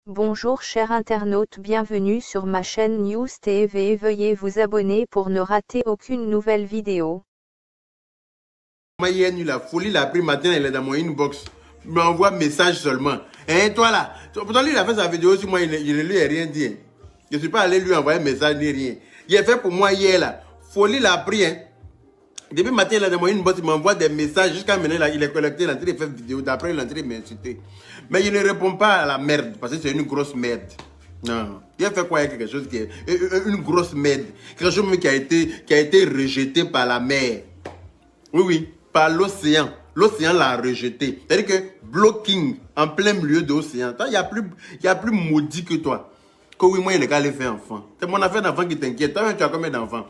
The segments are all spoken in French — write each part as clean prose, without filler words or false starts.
Bonjour chers internautes, bienvenue sur ma chaîne News TV. Veuillez vous abonner pour ne rater aucune nouvelle vidéo. Moi hier nuit la folie l'a pris matin, elle est dans mon inbox. Il m'envoie message seulement. Hein, toi là, pourtant lui il a fait sa vidéo sur moi, il ne lui a rien dit. Hein. Je ne suis pas allé lui envoyer message ni rien. Il a fait pour moi hier là. Folie l'a pris. Hein. Depuis matin, il est dans mon inbox, il m'envoie des messages. Jusqu'à maintenant, là, il est collecté, il est en train de faire vidéo. D'après, il est en train de m'insulter. Mais il ne répond pas à la merde, parce que c'est une grosse merde. Non. Il a fait quoi avec quelque chose qui est une grosse merde. Quelque chose qui a été rejeté par la mer. Oui, oui, par l'océan. L'océan l'a rejeté. C'est-à-dire que blocking en plein milieu de l'océan. Il y a plus maudit que toi. Que oui, moi, il est qu'à aller faire enfant. C'est mon affaire d'enfant qui t'inquiète. Toi, tu as combien d'enfants?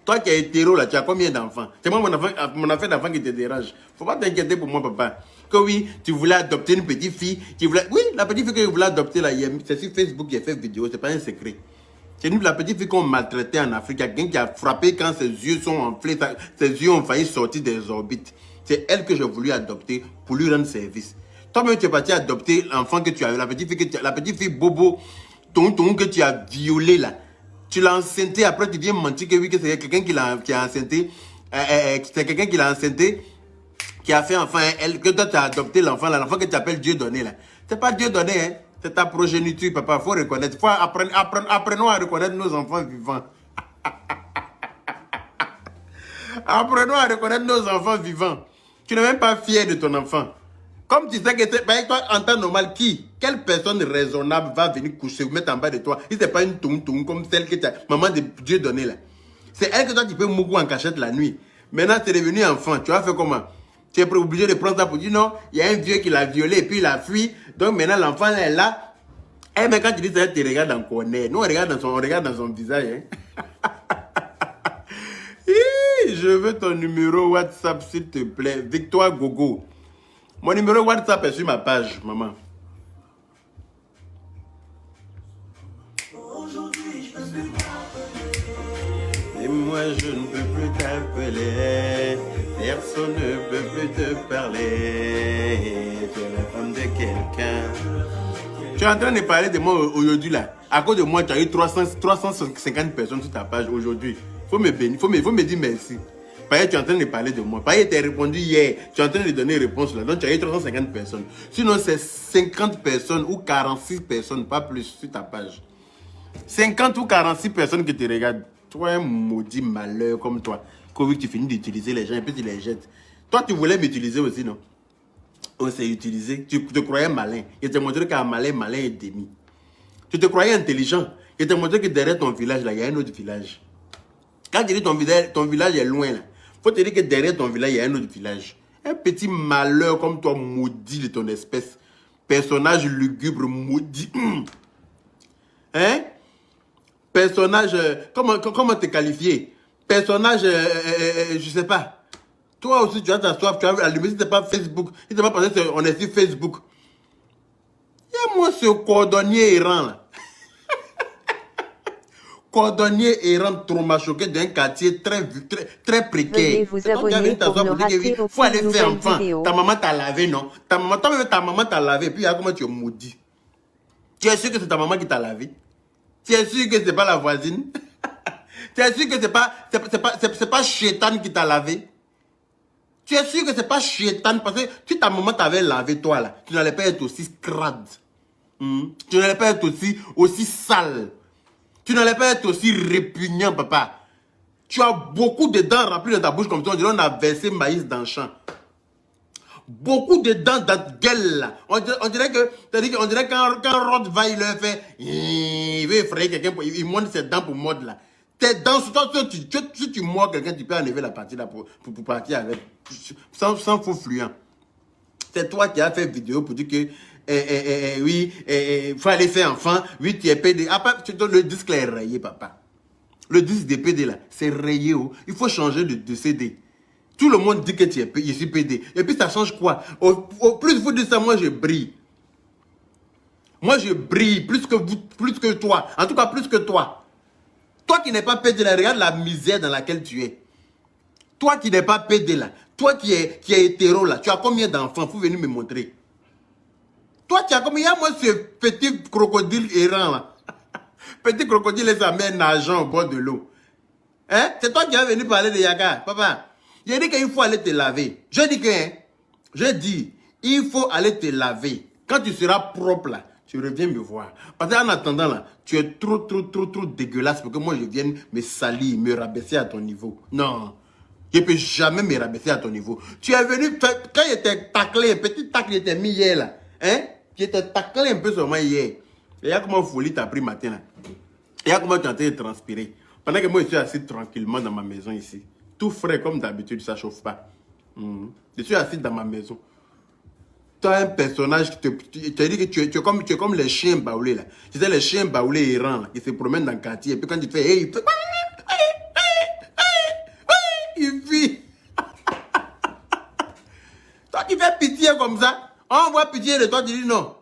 Toi qui es hétéro là, tu as combien d'enfants? C'est moi mon affaire d'enfant qui te dérange. Faut pas t'inquiéter pour moi, papa. Que oui, tu voulais adopter une petite fille. Oui, la petite fille que je voulais adopter là, c'est sur Facebook qui a fait vidéo, c'est pas un secret. C'est la petite fille qu'on maltraitait en Afrique. Il y a quelqu'un qui a frappé quand ses yeux sont enflés, ses yeux ont failli sortir des orbites. C'est elle que j'ai voulu adopter pour lui rendre service. Toi-même, tu es parti adopter l'enfant que tu as eu, la petite fille Bobo, ton que tu as violé là. Tu l'as enceinté, après tu viens mentir que oui, que c'est quelqu'un qui a enceinté. C'est quelqu'un qui l'a enceinté, qui a fait enfin elle, que toi tu as adopté l'enfant là, l'enfant que tu appelles Dieu donné là. C'est pas Dieu donné, hein. C'est ta progéniture, papa. Faut reconnaître. Apprenons à reconnaître nos enfants vivants. Apprenons à reconnaître nos enfants vivants. Tu n'es même pas fier de ton enfant. Comme tu sais que c'est toi, en temps normal, quelle personne raisonnable va venir coucher ou mettre en bas de toi? Si ce n'est pas une toum comme celle que tu as, maman de Dieu donné là. C'est elle que toi tu peux mourir en cachette la nuit. Maintenant, tu es devenu enfant. Tu vas faire comment? Tu es obligé de prendre ça pour dire non, il y a un vieux qui l'a violé et puis il a fui. Donc maintenant, l'enfant est là. Eh, mais quand tu dis ça, tu regardes dans quoi? Nous, on regarde dans son visage. Hein? Je veux ton numéro WhatsApp, s'il te plaît. Victoire Gogo. Mon numéro WhatsApp est sur ma page, maman. Et moi, je ne peux plus t'appeler. Personne ne peut plus te parler. Tu es la femme de quelqu'un. Tu es en train de parler de moi aujourd'hui là. À cause de moi, tu as eu 350 personnes sur ta page aujourd'hui. Faut me bénir, faut me dire merci. Parce que tu es en train de parler de moi. Parce que tu as répondu hier. Tu es en train de donner une réponse là. Donc tu as eu 350 personnes. Sinon, c'est 50 personnes ou 46 personnes, pas plus, sur ta page. 50 ou 46 personnes qui te regardent. Toi, un maudit malheur comme toi. Quand tu finis d'utiliser les gens et puis tu les jettes. Toi, tu voulais m'utiliser aussi, non? On s'est utilisé. Tu te croyais malin. Je t'ai montré qu'un malin est demi. Tu te croyais intelligent. Je t'ai montré que derrière ton village, là, il y a un autre village. Quand tu dis ton village est loin, là, faut te dire que derrière ton village, il y a un autre village. Un petit malheur comme toi, maudit de ton espèce. Personnage lugubre, maudit. Hein? Personnage, comment te qualifier? Personnage, je sais pas. Toi aussi, tu as ta soif, tu as allumé, si c'est pas Facebook, si c'est pas parce qu'on est sur Facebook. Et moi, ce cordonnier errant, là. Cordonnier errant traumachoqué d'un quartier très précaire. Vous abonner pour ne rater aucune faut aller faire nouvelle enfant. vidéo. Ta maman t'a lavé, non? Ta maman t'a lavé, puis comment tu es maudit? Tu es sûr que c'est ta maman qui t'a lavé? Tu es sûr que c'est pas la voisine? Tu es sûr que c'est pas Chétan qui t'a lavé? Tu es sûr que c'est pas Chétan parce que si ta maman t'avait lavé toi là, tu n'allais pas être aussi scrade. Tu n'allais pas être aussi sale. Tu n'allais pas être aussi répugnant, papa. Tu as beaucoup de dents remplies dans ta bouche comme ça. On dirait qu'on a versé maïs dans le champ. Beaucoup de dents dans ta gueule là. On dirait quand Rod va, il leur fait, il veut effrayer quelqu'un, il monte ses dents pour mordre là. Tes dents, si tu mords quelqu'un, tu peux enlever la partie là pour partir avec. Sans faux fluent. C'est toi qui as fait vidéo pour dire que, oui, faut aller faire enfant, oui, tu es PD. Après, le disque là est rayé, papa. Le disque des PD là, c'est rayé. Oh. Il faut changer de CD. Tout le monde dit que je suis PD. Et puis ça change quoi? Au plus vous dites ça, moi je brille. Moi je brille plus que toi. En tout cas, plus que toi. Toi qui n'es pas PD là, regarde la misère dans laquelle tu es. Toi qui n'es pas PD là, toi qui es hétéro là, tu as combien d'enfants? Faut venir me montrer. Toi, tu as comme, il y a moi ce petit crocodile errant là. Petit crocodile et sa mère nageant au bord de l'eau. Hein? C'est toi qui es venu parler de Yaga, papa. J'ai dit qu'il faut aller te laver. Je dis, il faut aller te laver. Quand tu seras propre là, tu reviens me voir. Parce qu'en attendant là, tu es trop dégueulasse pour que moi je vienne me salir, me rabaisser à ton niveau. Non. Je ne peux jamais me rabaisser à ton niveau. Tu es venu, quand il était taclé, un petit tacle, il était mis hier là. Hein? Tu étais taclé un peu sur moi hier. Et il y a comment folie t'as pris matin là. Il y a comment tu es en train de transpirer. Pendant que moi je suis assis tranquillement dans ma maison ici. Tout frais comme d'habitude, ça ne chauffe pas. Je suis assis dans ma maison. Tu as un personnage qui te dit que tu es comme les chiens baoulés là. Tu sais les chiens baoulés errants là, qui se promènent dans le quartier. Et puis quand tu fais, hey, il fait... Il vit. Toi qui fais pitié comme ça, on voit pitié de toi, tu dis non.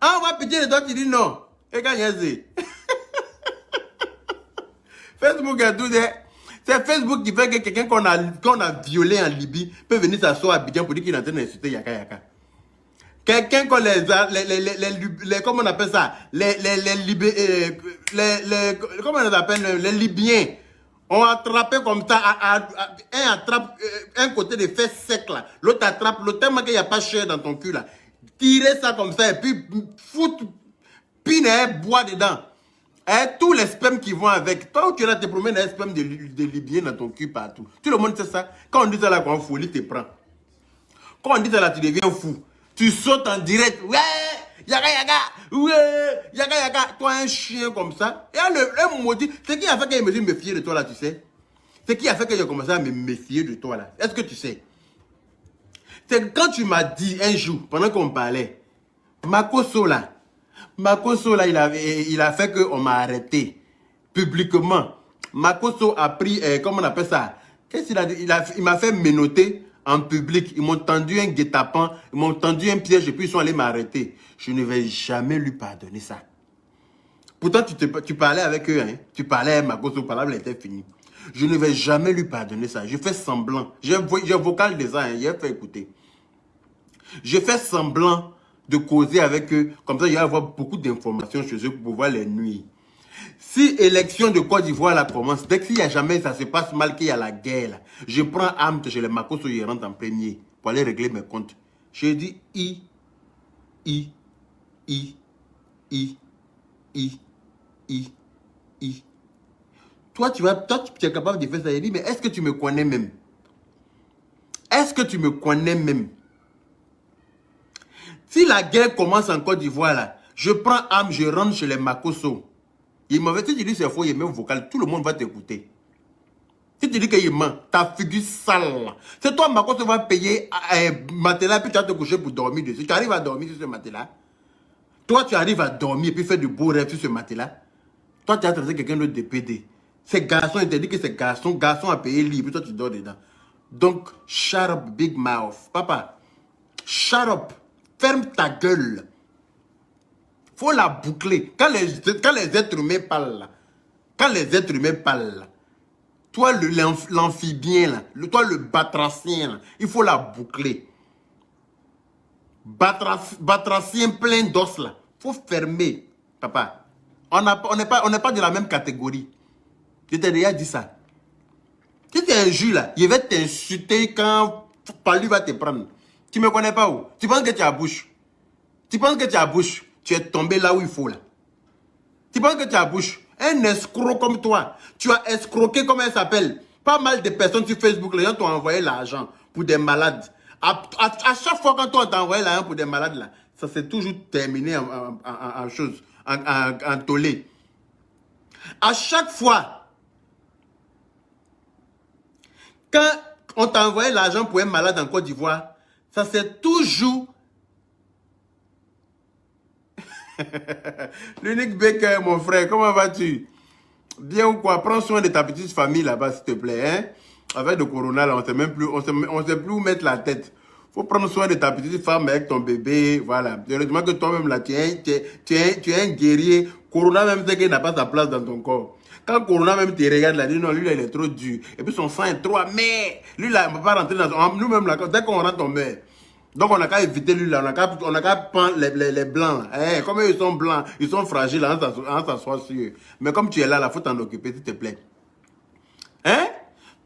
On voit pitié de toi, tu dis non. Et quand il y a Facebook a tout des... C'est Facebook qui fait que quelqu'un qu'on a violé en Libye peut venir s'asseoir à Abidjan pour dire qu'il est en train d'insulter Yaka Yaka. Quelqu'un qu'on comment on appelle ça? Comment on appelle les Libyens ont attrapé comme ça, un attrape un côté des fesses secs là, l'autre attrape, l'autre tellement qu'il n'y a pas chair dans ton cul là. Tirer ça comme ça et puis foutre, piner, bois dedans. Et tous les spermes qui vont avec. Toi, tu te promènes un sperme de Libyen dans ton cul partout. Tout le monde sait ça. Quand on dit ça là, quand folie te prend. Quand on dit ça là, tu deviens fou. Tu sautes en direct. Ouais, Yaga Yaga. Ouais, Yaga Yaga. Toi, un chien comme ça. Et le maudit. C'est qui a fait que je me suis méfié de toi là, tu sais? C'est qui a fait que j'ai commencé à me méfier de toi là? Est-ce que tu sais? C'est quand tu m'as dit un jour, pendant qu'on parlait, Makoso là, il a fait qu'on m'a arrêté publiquement. Makoso a pris, comment on appelle ça? Qu'est-ce qu'il a dit? Il m'a fait menotter en public. Ils m'ont tendu un guet-apens, ils m'ont tendu un piège et puis ils sont allés m'arrêter. Je ne vais jamais lui pardonner ça. Pourtant, tu parlais avec eux, hein? Tu parlais à Makoso, la parole était finie. Je ne vais jamais lui pardonner ça. Je fais semblant. J'ai vocal des ans, hein? J'ai fait écouter. Je fais semblant de causer avec eux. Comme ça, il va y avoir beaucoup d'informations chez eux pour pouvoir les nuire. Si l'élection de Côte d'Ivoire là commence, dès qu'il n'y a jamais, ça se passe mal, qu'il y a la guerre, là, je prends arme chez les Makoso, je rentre en premier pour aller régler mes comptes. Je dis I. Toi, tu es capable de faire ça. Il dit, mais est-ce que tu me connais même? Est-ce que tu me connais même? Si la guerre commence en Côte d'Ivoire, là, je prends arme, je rentre chez les Makoso. Il m'avait dit, c'est faux, il est même vocal, tout le monde va t'écouter. Si tu dis qu'il ment, ta figure sale. C'est toi, Makoso, va payer matelas, puis tu vas te coucher pour dormir dessus. Tu arrives à dormir sur ce matelas. Toi, tu arrives à dormir et puis faire de beaux rêves sur ce matelas. Toi, tu as traité quelqu'un d'autre de PD. Ces garçons, il t'a dit que ces garçons à payer libre, toi, tu dors dedans. Donc, shut up, big mouth. Papa, shut up. Ferme ta gueule. Faut la boucler. Quand les êtres humains parlent là, toi l'amphibien là, toi le batracien là, il faut la boucler. Batracien plein d'os là, faut fermer, papa. On n'est pas de la même catégorie. Je t'ai déjà dit ça. Si tu es un juge là, il va t'insulter quand Palu va te prendre. Tu me connais pas où? Tu penses que tu as bouche? Tu penses que tu as bouche? Tu es tombé là où il faut là. Tu penses que tu as bouche? Un escroc comme toi. Tu as escroqué, comment elle s'appelle? Pas mal de personnes sur Facebook, les gens t'ont envoyé l'argent pour des malades. À chaque fois quand on t'a envoyé l'argent pour des malades là, ça s'est toujours terminé en tollé. À chaque fois, quand on t'a envoyé l'argent pour un malade en Côte d'Ivoire, ça c'est toujours... L'unique Baker, mon frère, comment vas-tu? Bien ou quoi? Prends soin de ta petite famille là-bas, s'il te plaît. Hein? Avec le corona, là, on ne sait plus où mettre la tête. Faut prendre soin de ta petite femme avec ton bébé. Voilà. Heureusement que toi-même, là, tu es un guerrier. Corona, même, c'est qu'il n'a pas sa place dans ton corps. Quand Corona même te regarde, là, dit non, lui, là, il est trop dur. Et puis son sang est trop amer. Lui, là, il ne peut pas rentrer dans son... Nous-mêmes, là, dès qu'on rentre, on meurt. Donc on n'a qu'à éviter lui là, on n'a qu'à prendre les blancs. Là. Comme ils sont blancs, ils sont fragiles, on s'assoit sur eux. Mais comme tu es là, il faut t'en occuper, s'il te plaît. Hein?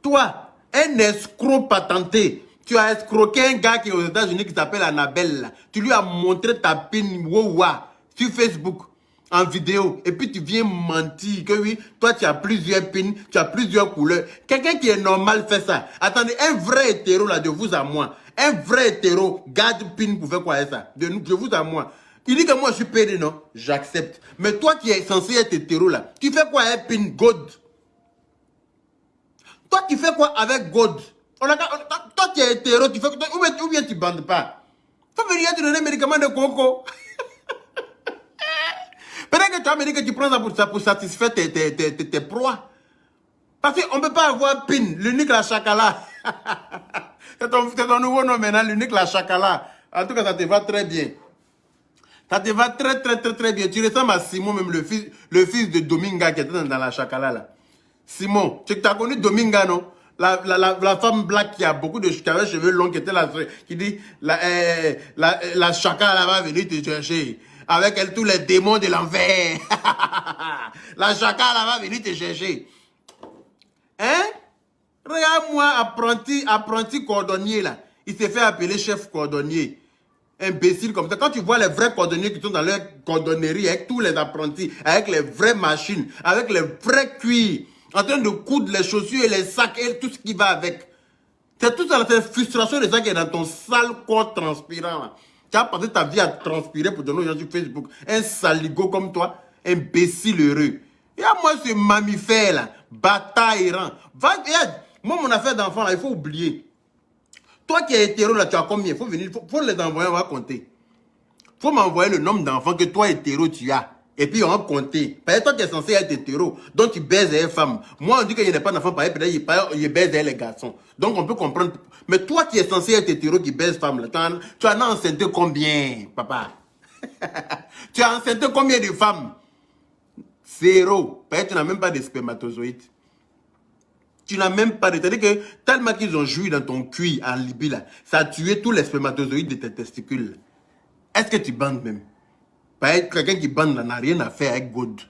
Toi, un escroc patenté, tu as escroqué un gars qui est aux États-Unis qui s'appelle Annabelle. Là. Tu lui as montré ta pin Wowa sur Facebook en vidéo. Et puis tu viens mentir que oui, toi tu as plusieurs pins, tu as plusieurs couleurs. Quelqu'un qui est normal fait ça. Attendez, un vrai hétéro là, de vous à moi. Un vrai hétéro garde pin pour faire quoi avec ça? De vous à moi. Il dit que moi je suis pédé, non? J'accepte. Mais toi qui es censé être hétéro là, tu fais quoi avec pin God? Toi tu fais quoi avec God? Toi tu es hétéro, tu fais ou bien tu bandes pas. Faut venir te donner un médicament de coco. Peut-être que tu as dit que tu prends ça pour satisfaire tes proies. Parce qu'on ne peut pas avoir PIN, l'unique la chakala. C'est ton nouveau nom maintenant, l'unique la chakala. En tout cas, ça te va très bien. Ça te va très bien. Tu ressembles à Simon, même le fils de Dominga qui était dans la chakala là. Simon, tu as connu Dominga, non? La femme black qui a beaucoup de qui avait cheveux longs, qui était là, qui dit la chakala va venir te chercher. Avec elle, tous les démons de l'enfer. La chakala va venir te chercher. Hein? Regarde-moi, apprenti cordonnier là. Il s'est fait appeler chef cordonnier. Imbécile comme ça. Quand tu vois les vrais cordonniers qui sont dans leur cordonnerie, avec tous les apprentis, avec les vraies machines, avec les vrais cuirs, en train de coudre les chaussures et les sacs et tout ce qui va avec. C'est toute cette frustration de ça qui est dans ton sale corps transpirant là. Tu as passé ta vie à transpirer pour donner aux gens sur Facebook. Un saligo comme toi, imbécile heureux. Et à moi, ce mammifère là, bataille errant. Moi, mon affaire d'enfant là, il faut oublier. Toi qui es hétéro là, tu as combien? Faut venir, faut les envoyer, on va compter. Faut m'envoyer le nombre d'enfants que toi hétéro tu as. Et puis on va compter. Parce que toi qui es censé être hétéro, donc tu baises les femmes. Moi on dit qu'il n'y a pas d'enfants, peut-être il baise les garçons. Donc on peut comprendre. Mais toi qui es censé être hétéro qui baise femmes, là, tu en as enceinté combien, papa? Tu as enceinté combien de femmes? Zéro. Peut-être tu n'as même pas de spermatozoïdes. Tu n'as même pas de... C'est-à-dire que tellement qu'ils ont joui dans ton cuir en Libye, là, ça a tué tous les spermatozoïdes de tes testicules. Est-ce que tu bandes même? Quelqu'un qui bande n'a rien à faire avec God.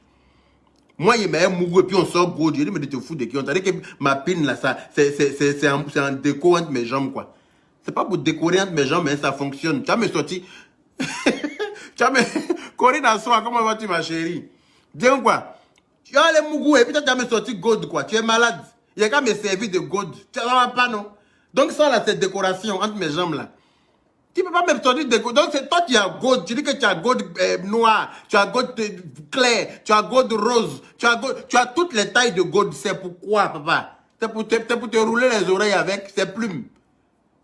Moi, il m'a un mougou et puis on sort God. Je dis, mais tu te fous de qui? On t'a dit que ma pine là, c'est un déco entre mes jambes, quoi. C'est pas pour décorer entre mes jambes, mais ça fonctionne. Tu as me sorti. Tu as me. Corinne à soi, comment vas-tu, ma chérie? Bien quoi? Tu as les mougou et puis tu as me sorti God, quoi. Tu es malade. Il y a qu'à me servir de God. Ça va pas, non? Donc, ça là, c'est décoration entre mes jambes là. Tu ne peux pas me sortir de God. Donc, c'est toi qui as God. Tu dis que tu as God noir, tu as God clair, tu as God rose, tu as toutes les tailles de God. C'est pourquoi, papa? C'est pour te rouler les oreilles avec. C'est plume.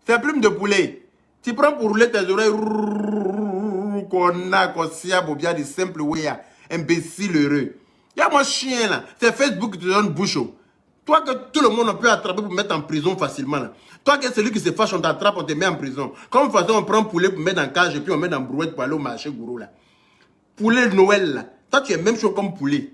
C'est plume de poulet. Tu prends pour rouler tes oreilles. Qu'on a, qu'on s'y a, bien de simple way. Imbécile heureux. Il y a mon chien là. C'est Facebook qui te donne bouchon. Toi que tout le monde peut attraper pour mettre en prison facilement là. Toi que celui qui se fâche, on t'attrape, on te met en prison. Comme façon, on prend poulet pour mettre dans cage et puis on met dans brouette pour aller au marché gourou là. Poulet de Noël là. Toi tu es même chaud comme poulet.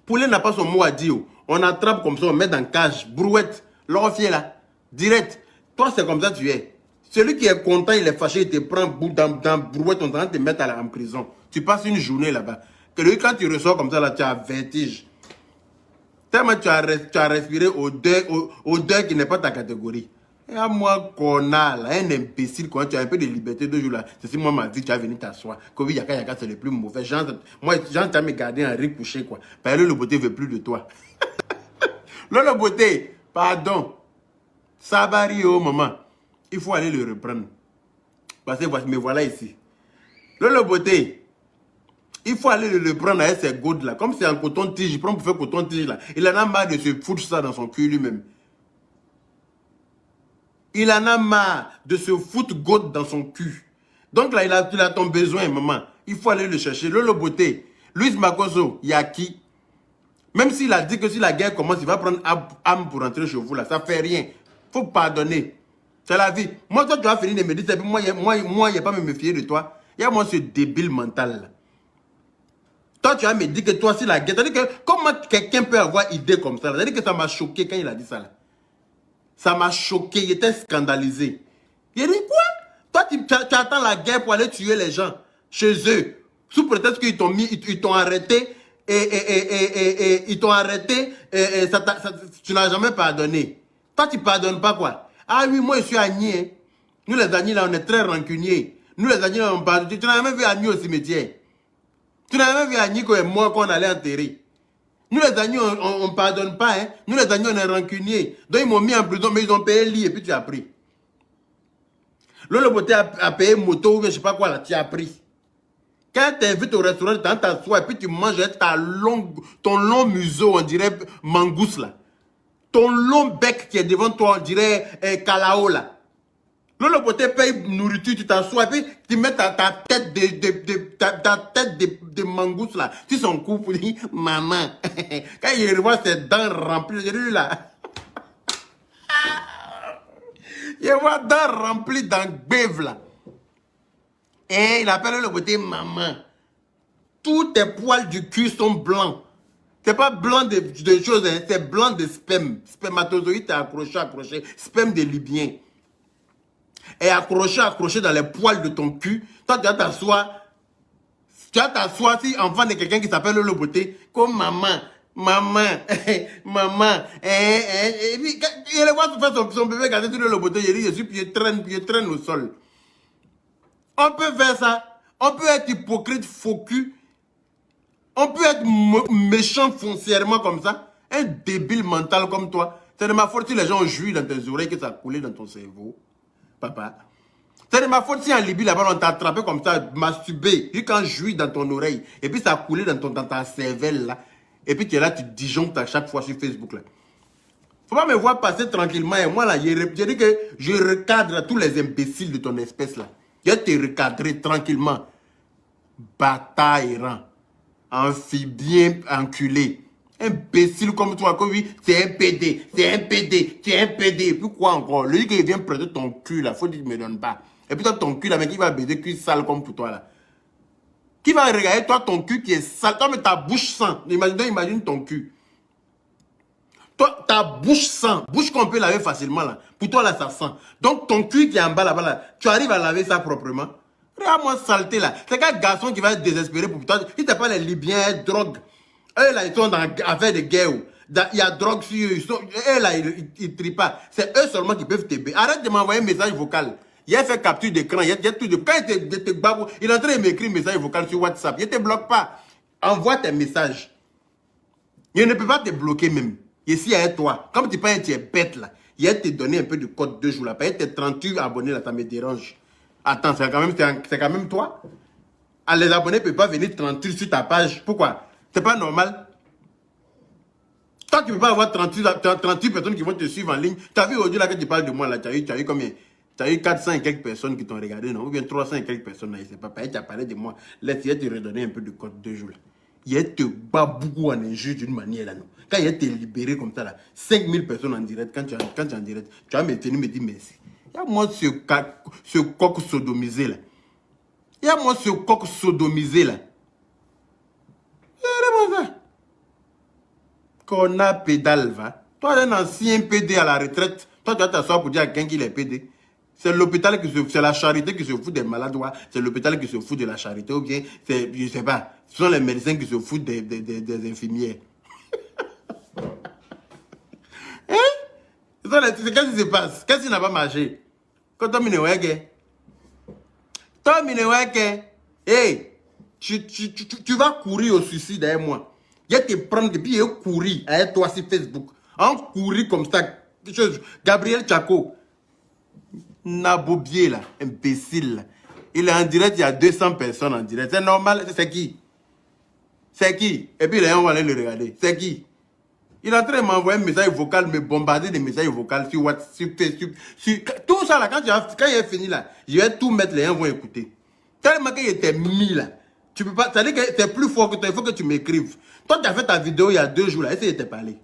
Poulet n'a pas son mot à dire. On attrape comme ça, on met dans cage, brouette, l'orfier là. Direct. Toi c'est comme ça tu es. Celui qui est content, il est fâché, il te prend dans brouette, on t'en te mettre en prison. Tu passes une journée là-bas. Que lui quand tu ressors comme ça là, tu as vertige. Tellement tu as respiré odeur qui n'est pas ta catégorie. Et à moi, connard, un imbécile, quand tu as un peu de liberté 2 jours là, c'est si moi m'a dit, tu vas venir t'asseoir. Kovi Yaka, c'est le plus mauvais. Moi, Jean, tu as me gardé en riz couché, quoi. Parce que le beauté ne veut plus de toi. Le beauté, pardon. Sabari, oh maman. Il faut aller le reprendre. Parce que me voilà ici. Le beauté. Il faut aller le prendre avec ses gouttes là. Comme c'est un coton-tige, il prend pour faire coton-tige là. Il en a marre de se foutre ça dans son cul lui-même. Il en a marre de se foutre goutte dans son cul. Donc là, il a ton besoin, maman. Il faut aller le chercher. Le beauté. Luis Makoso, il y a qui? Même s'il a dit que si la guerre commence, il va prendre âme pour rentrer chez vous là. Ça fait rien. Faut pardonner. C'est la vie. Moi, toi, tu vas finir de me dire, moi, il n'y a pas à me méfier de toi. Il y a moi ce débile mental là. Toi, tu vas me dire que toi, c'est la guerre. C'est-à-dire que comment quelqu'un peut avoir idée comme ça? C'est-à-dire que ça m'a choqué quand il a dit ça là. Ça m'a choqué, il était scandalisé. Il a dit quoi? Toi, Toi, tu attends la guerre pour aller tuer les gens chez eux. Sous prétexte qu'ils t'ont mis, ils t'ont arrêté. Et ils t'ont arrêté. Et tu n'as jamais pardonné. Toi, tu ne pardonnes pas quoi? Ah oui, moi, je suis Agni. Hein. Nous, les Agni, là, on est très rancuniers. Nous, les Agni, là, on pardonne. Tu n'as jamais vu Agni au cimetière. Tu n'as jamais vu Agni quand il est mort, quand on allait enterrer. Nous, les Agni, on ne pardonne pas. Hein. Nous, les Agni, on est rancuniers. Donc, ils m'ont mis en prison, mais ils ont payé le lit et puis tu as pris. L'autre beauté a payé moto ou je ne sais pas quoi, là, tu as pris. Quand tu t'invites au restaurant, tu t'assois et puis tu manges ton long museau, on dirait mangousse là. Ton long bec qui est devant toi, on dirait calao là. L'autre beauté paye nourriture, tu t'assois et puis tu mets ta tête de mangousse là. Tu son cou pour dire, maman. Quand il revoit ses dents remplies, j'ai dit là. Il voit dents remplies d'angbève là. Et il appelle le beauté maman. Tous tes poils du cul sont blancs. C'est pas blanc de choses, hein, c'est blanc de sperme. Spermatozoïde est accroché. Sperme de Libyen. Et accroché dans les poils de ton cul. Toi, tu vas t'asseoir. Tu vas t'asseoir si enfant de quelqu'un qui s'appelle le beauté. Comme maman. Maman. Et puis, il voit faire son bébé garder sur le beauté. Il dit, je suis pied traîne au sol. On peut faire ça. On peut être hypocrite, faux cul. On peut être méchant foncièrement comme ça. Un débile mental comme toi. C'est de ma faute si les gens ont joui dans tes oreilles que ça a coulé dans ton cerveau. Papa. C'est de ma faute si en Libye, là-bas, on t'a attrapé comme ça, masturbé. Puis quand jouis dans ton oreille. Et puis ça a coulé dans ta cervelle là. Et puis tu es là, tu disjonctes à chaque fois sur Facebook là. Faut pas me voir passer tranquillement. Et moi là, j'ai dit que je recadre tous les imbéciles de ton espèce là. Je vais te recadrer tranquillement. Bataille, amphibien enculé. Imbécile comme toi, que oui, c'est un PD, tu es un PD. Pourquoi encore? Lui qui vient prêter ton cul là, faut dire qu'il ne me donne pas. Et puis toi, ton cul là, mais qui va baiser cul sale comme pour toi là? Qui va regarder toi, ton cul qui est sale? Toi, mais ta bouche sent. Imagine ton cul. Toi, ta bouche sent. Bouche qu'on peut laver facilement là. Pour toi là, ça sent. Donc ton cul qui est en bas là-bas là, tu arrives à laver ça proprement. Regarde-moi saleté là. C'est qu'un garçon qui va être désespéré pour toi. Il t'appelle les Libyens, drogue. Eux là, ils sont dans affaire de guerre. Il y a drogue sur eux. Eux là, ils trient pas. C'est eux seulement qui peuvent t'aider. Arrête de m'envoyer un message vocal. Il a fait capture d'écran. Il y a tout de. Quand il est en train de m'écrire un message vocal sur WhatsApp. Il ne te bloque pas. Envoie tes messages. Il ne peut pas te bloquer même. Ici, il y a toi. Comme tu penses que tu es bête là. Il a te donné un peu de code 2 jours là. Il tes 38 abonnés là, ça me dérange. Attends, c'est quand même toi. Ah, les abonnés ne peuvent pas venir 38 sur ta page. Pourquoi? C'est pas normal. Toi, tu ne peux pas avoir 38 personnes qui vont te suivre en ligne. Tu as vu aujourd'hui là que tu parles de moi là. Tu as eu combien? Tu as eu 400 et quelques personnes qui t'ont regardé, non? Ou bien 300 et quelques personnes là. Je sais pas. Tu as parlé de moi. Laisse, il te redonner un peu de code 2 jours là. Il te bat beaucoup en injure d'une manière là, non? Quand il te libéré comme ça là, 5000 personnes en direct, quand tu es en direct, tu vas me tenir, me dire merci. Il y a moi ce coq sodomisé là. Il y a moi ce coq sodomisé là. Qu'on a pédale, va. Toi, un ancien PD à la retraite, toi, tu vas t'asseoir pour dire à quelqu'un qu'il est PD. C'est l'hôpital c'est la charité qui se fout des malades, c'est l'hôpital qui se fout de la charité, ou bien, je sais pas, ce sont les médecins qui se foutent des infirmières. Hein? Qu'est-ce qui se passe? Qu'est-ce qui n'a pas marché? Quand toi, hey, tu vas courir au suicide derrière moi. Je vais te prendre et puis je vais courir avec toi sur Facebook. En courir comme ça. Gabriel Tchako. Nabobier là, imbécile là. Il est en direct, il y a 200 personnes en direct. C'est normal, c'est qui? C'est qui? Et puis les gens vont aller le regarder. C'est qui? Il est en train de m'envoyer un message vocal, me bombarder des messages vocaux sur WhatsApp, sur Facebook. Tout ça là, quand il est fini là, je vais tout mettre, les gens vont écouter. Tellement qu'il était mis là. Tu peux pas, ça veut dire que c'est plus fort que toi, il faut que tu m'écrives. Toi, tu as fait ta vidéo il y a 2 jours là, essaye de te parler.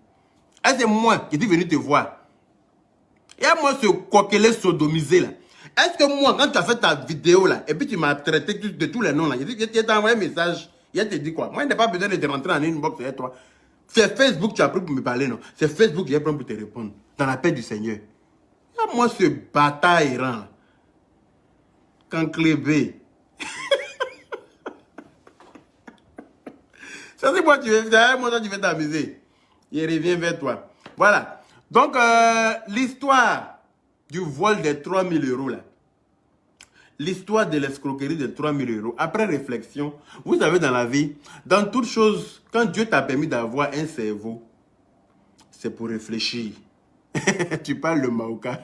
Et c'est moi qui suis venu te voir. Et moi, ce coquelet sodomisé là. Est-ce que moi, quand tu as fait ta vidéo là, et puis tu m'as traité de tous les noms là, je t'ai envoyé un message, il te dit quoi? Moi, il n'a pas besoin de te rentrer en inbox avec toi. C'est Facebook que tu as pris pour me parler, non? C'est Facebook que j'ai pris pour te répondre. Dans la paix du Seigneur. Et moi, ce bâtard errant là. Canclébé. Ça, c'est moi, tu veux t'amuser. Il revient vers toi. Voilà. Donc, l'histoire du vol des 3 000 euros, là. L'histoire de l'escroquerie de 3 000 euros. Après réflexion, vous savez, dans la vie, dans toute chose, quand Dieu t'a permis d'avoir un cerveau, c'est pour réfléchir. Tu parles le Maoka.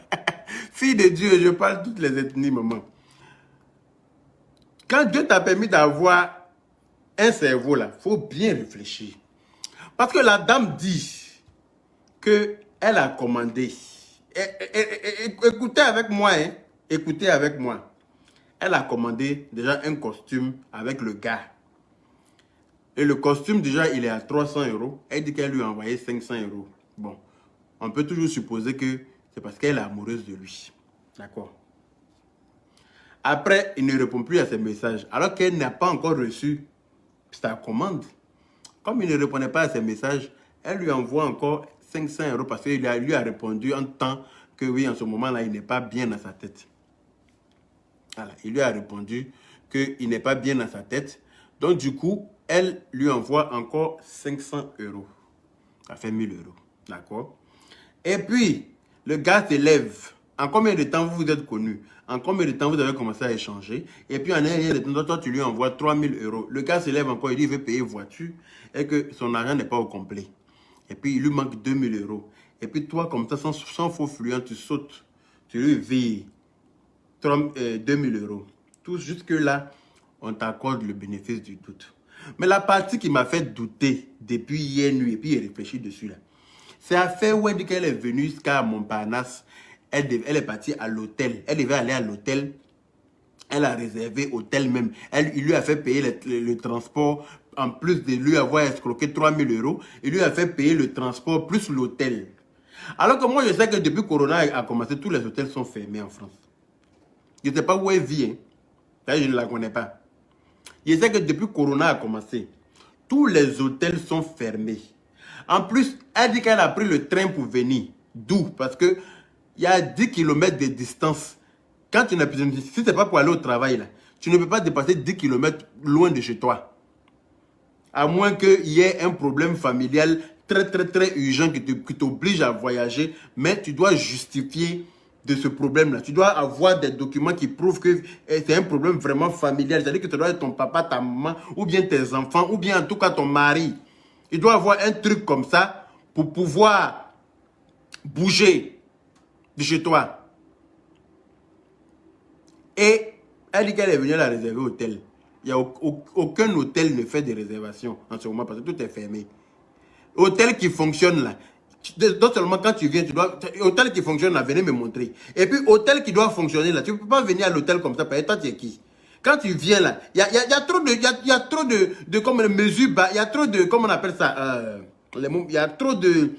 Fille de Dieu, je parle toutes les ethnies, maman. Quand Dieu t'a permis d'avoir un cerveau, là, il faut bien réfléchir. Parce que la dame dit qu'elle a commandé. Écoutez avec moi, hein. Écoutez avec moi. Elle a commandé déjà un costume avec le gars. Et le costume, déjà, il est à 300 euros. Elle dit qu'elle lui a envoyé 500 euros. Bon, on peut toujours supposer que c'est parce qu'elle est amoureuse de lui. D'accord. Après, il ne répond plus à ses messages. Alors qu'elle n'a pas encore reçu sa commande. Comme il ne répondait pas à ses messages, elle lui envoie encore 500 euros parce qu'il lui a répondu en temps que oui, en ce moment-là, il n'est pas bien dans sa tête. Voilà, il lui a répondu qu'il n'est pas bien dans sa tête. Donc, du coup, elle lui envoie encore 500 euros. Ça fait 1000 euros. D'accord? Et puis, le gars se lève. En combien de temps vous vous êtes connus? En combien de temps vous avez commencé à échanger? Et puis, en un rien de temps, toi, tu lui envoies 3000 euros. Le gars se lève encore, il dit qu'il veut payer voiture et que son argent n'est pas au complet. Et puis, il lui manque 2000 euros. Et puis, toi, comme ça, sans faux fluent, tu sautes. Tu lui vires 2000 euros. Tout jusque-là, on t'accorde le bénéfice du doute. Mais la partie qui m'a fait douter depuis hier nuit, et puis il réfléchit dessus là, c'est à faire où elle dit qu'elle est venue jusqu'à Montparnasse. Elle est partie à l'hôtel. Elle devait aller à l'hôtel. Elle a réservé hôtel même. Il lui a fait payer le transport. En plus de lui avoir escroqué 3000 euros, il lui a fait payer le transport plus l'hôtel. Alors que moi, je sais que depuis Corona a commencé, tous les hôtels sont fermés en France. Je ne sais pas où elle vit. Hein. Je ne la connais pas. Je sais que depuis Corona a commencé, tous les hôtels sont fermés. En plus, elle dit qu'elle a pris le train pour venir. D'où? Parce que il y a 10 km de distance. Quand tu n'as plus, si ce n'est pas pour aller au travail, là, tu ne peux pas dépasser 10 km loin de chez toi. À moins qu'il y ait un problème familial très urgent qui t'oblige à voyager. Mais tu dois justifier de ce problème-là. Tu dois avoir des documents qui prouvent que c'est un problème vraiment familial. C'est-à-dire que tu dois être ton papa, ta maman, ou bien tes enfants, ou bien en tout cas ton mari. Il doit avoir un truc comme ça pour pouvoir bouger de chez toi. Et elle dit qu'elle est venue à la réserver hôtel. Il n'y a aucun hôtel ne fait des réservations en ce moment parce que tout est fermé. Hôtel qui fonctionne là. Non seulement quand tu viens, tu dois... Hôtel qui fonctionne là, venez me montrer. Et puis hôtel qui doit fonctionner là, tu ne peux pas venir à l'hôtel comme ça parce que toi tu es qui? Quand tu viens là, il y a trop de comme de mesures, il y a trop de, comment on appelle ça, il y a trop de...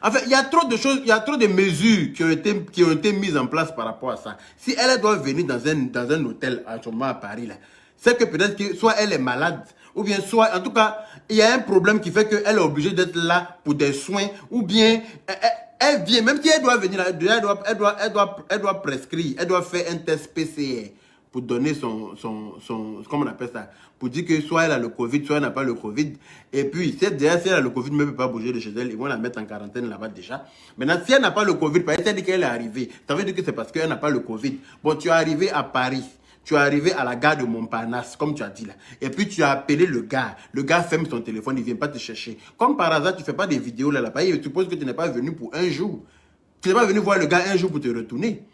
Enfin, il y a trop de choses, il y a trop de mesures qui ont été mises en place par rapport à ça. Si elle doit venir dans un hôtel à ce moment à Paris, là, c'est que peut-être que soit elle est malade, ou bien soit, en tout cas, il y a un problème qui fait qu'elle est obligée d'être là pour des soins, ou bien elle vient, même si elle doit venir là, elle doit prescrire, elle doit faire un test PCR pour donner comment on appelle ça, pour dire que soit elle a le Covid, soit elle n'a pas le Covid. Et puis, si elle a le Covid, ne peut pas bouger de chez elle, ils vont la mettre en quarantaine là-bas déjà. Maintenant, si elle n'a pas le Covid, par exemple, elle dit qu'elle est arrivée, ça veut dire que c'est parce qu'elle n'a pas le Covid. Bon, tu es arrivé à Paris, tu es arrivé à la gare de Montparnasse, comme tu as dit là. Et puis, tu as appelé le gars ferme son téléphone, il ne vient pas te chercher. Comme par hasard, tu ne fais pas des vidéos là-bas. Il suppose que tu n'es pas venu pour un jour. Tu n'es pas venu voir le gars un jour pour te retourner.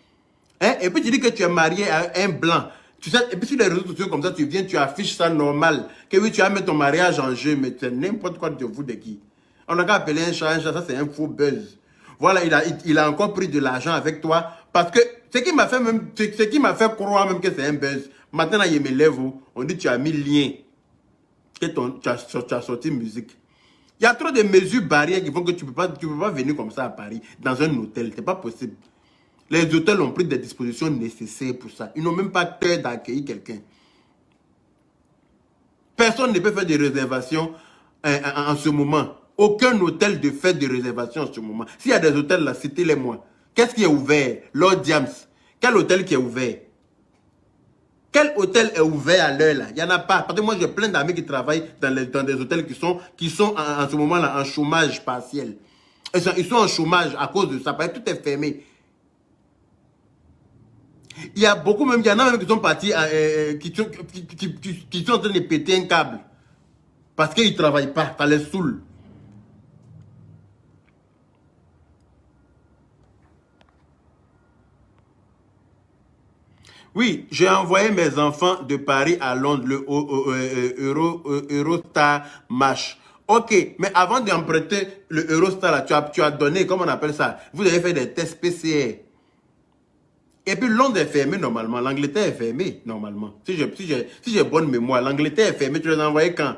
Hein? Et puis tu dis que tu es marié à un blanc. Tu sais, et puis sur les réseaux sociaux comme ça, tu viens, tu affiches ça normal. Que oui, tu as mis ton mariage en jeu, mais c'est n'importe quoi de vous de qui. On n'a qu'à appeler un chat, ça c'est un faux buzz. Voilà, il a encore pris de l'argent avec toi. Parce que ce qui m'a fait croire même que c'est un buzz. Maintenant, il me lève, on dit tu as mis lien. Que tu as sorti musique. Il y a trop de mesures barrières qui font que tu ne peux pas venir comme ça à Paris, dans un hôtel. C'est pas possible. Les hôtels ont pris des dispositions nécessaires pour ça. Ils n'ont même pas peur d'accueillir quelqu'un. Personne ne peut faire des réservations en ce moment. Aucun hôtel ne fait de réservation en ce moment. S'il y a des hôtels là, citez-les-moi. Qu'est-ce qui est ouvert? Lord Diams. Quel hôtel qui est ouvert? Quel hôtel est ouvert à l'heure là? Il n'y en a pas. Parce que moi, j'ai plein d'amis qui travaillent dans des hôtels qui sont en ce moment-là en chômage partiel. Ils sont en chômage à cause de ça. Parce que tout est fermé. Il y a beaucoup même, il y en a même qui sont partis, qui sont en train de péter un câble. Parce qu'ils ne travaillent pas, ça les saoule. Oui, j'ai envoyé mes enfants de Paris à Londres, le Eurostar Match. Ok, mais avant d'emprunter le Eurostar, là, tu as donné, comment on appelle ça? Vous avez fait des tests PCR. Et puis Londres est fermé normalement, l'Angleterre est fermée normalement. Si j'ai bonne mémoire, l'Angleterre est fermée, tu les as envoyés quand?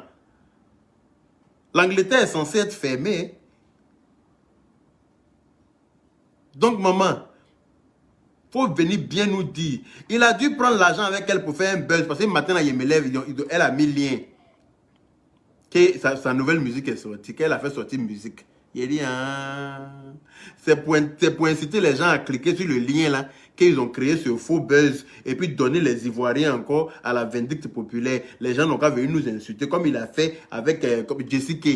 L'Angleterre est censée être fermée. Donc maman, faut venir bien nous dire. Il a dû prendre l'argent avec elle pour faire un buzz. Parce que matin, il me lève, elle a mis lien. Que sa nouvelle musique est sortie, qu'elle a fait sortir musique. Il a dit, ah, c'est pour inciter les gens à cliquer sur le lien là, qu'ils ont créé ce faux buzz, et puis donner les Ivoiriens encore à la vindicte populaire. Les gens n'ont qu'à venir nous insulter, comme il a fait avec Jessica.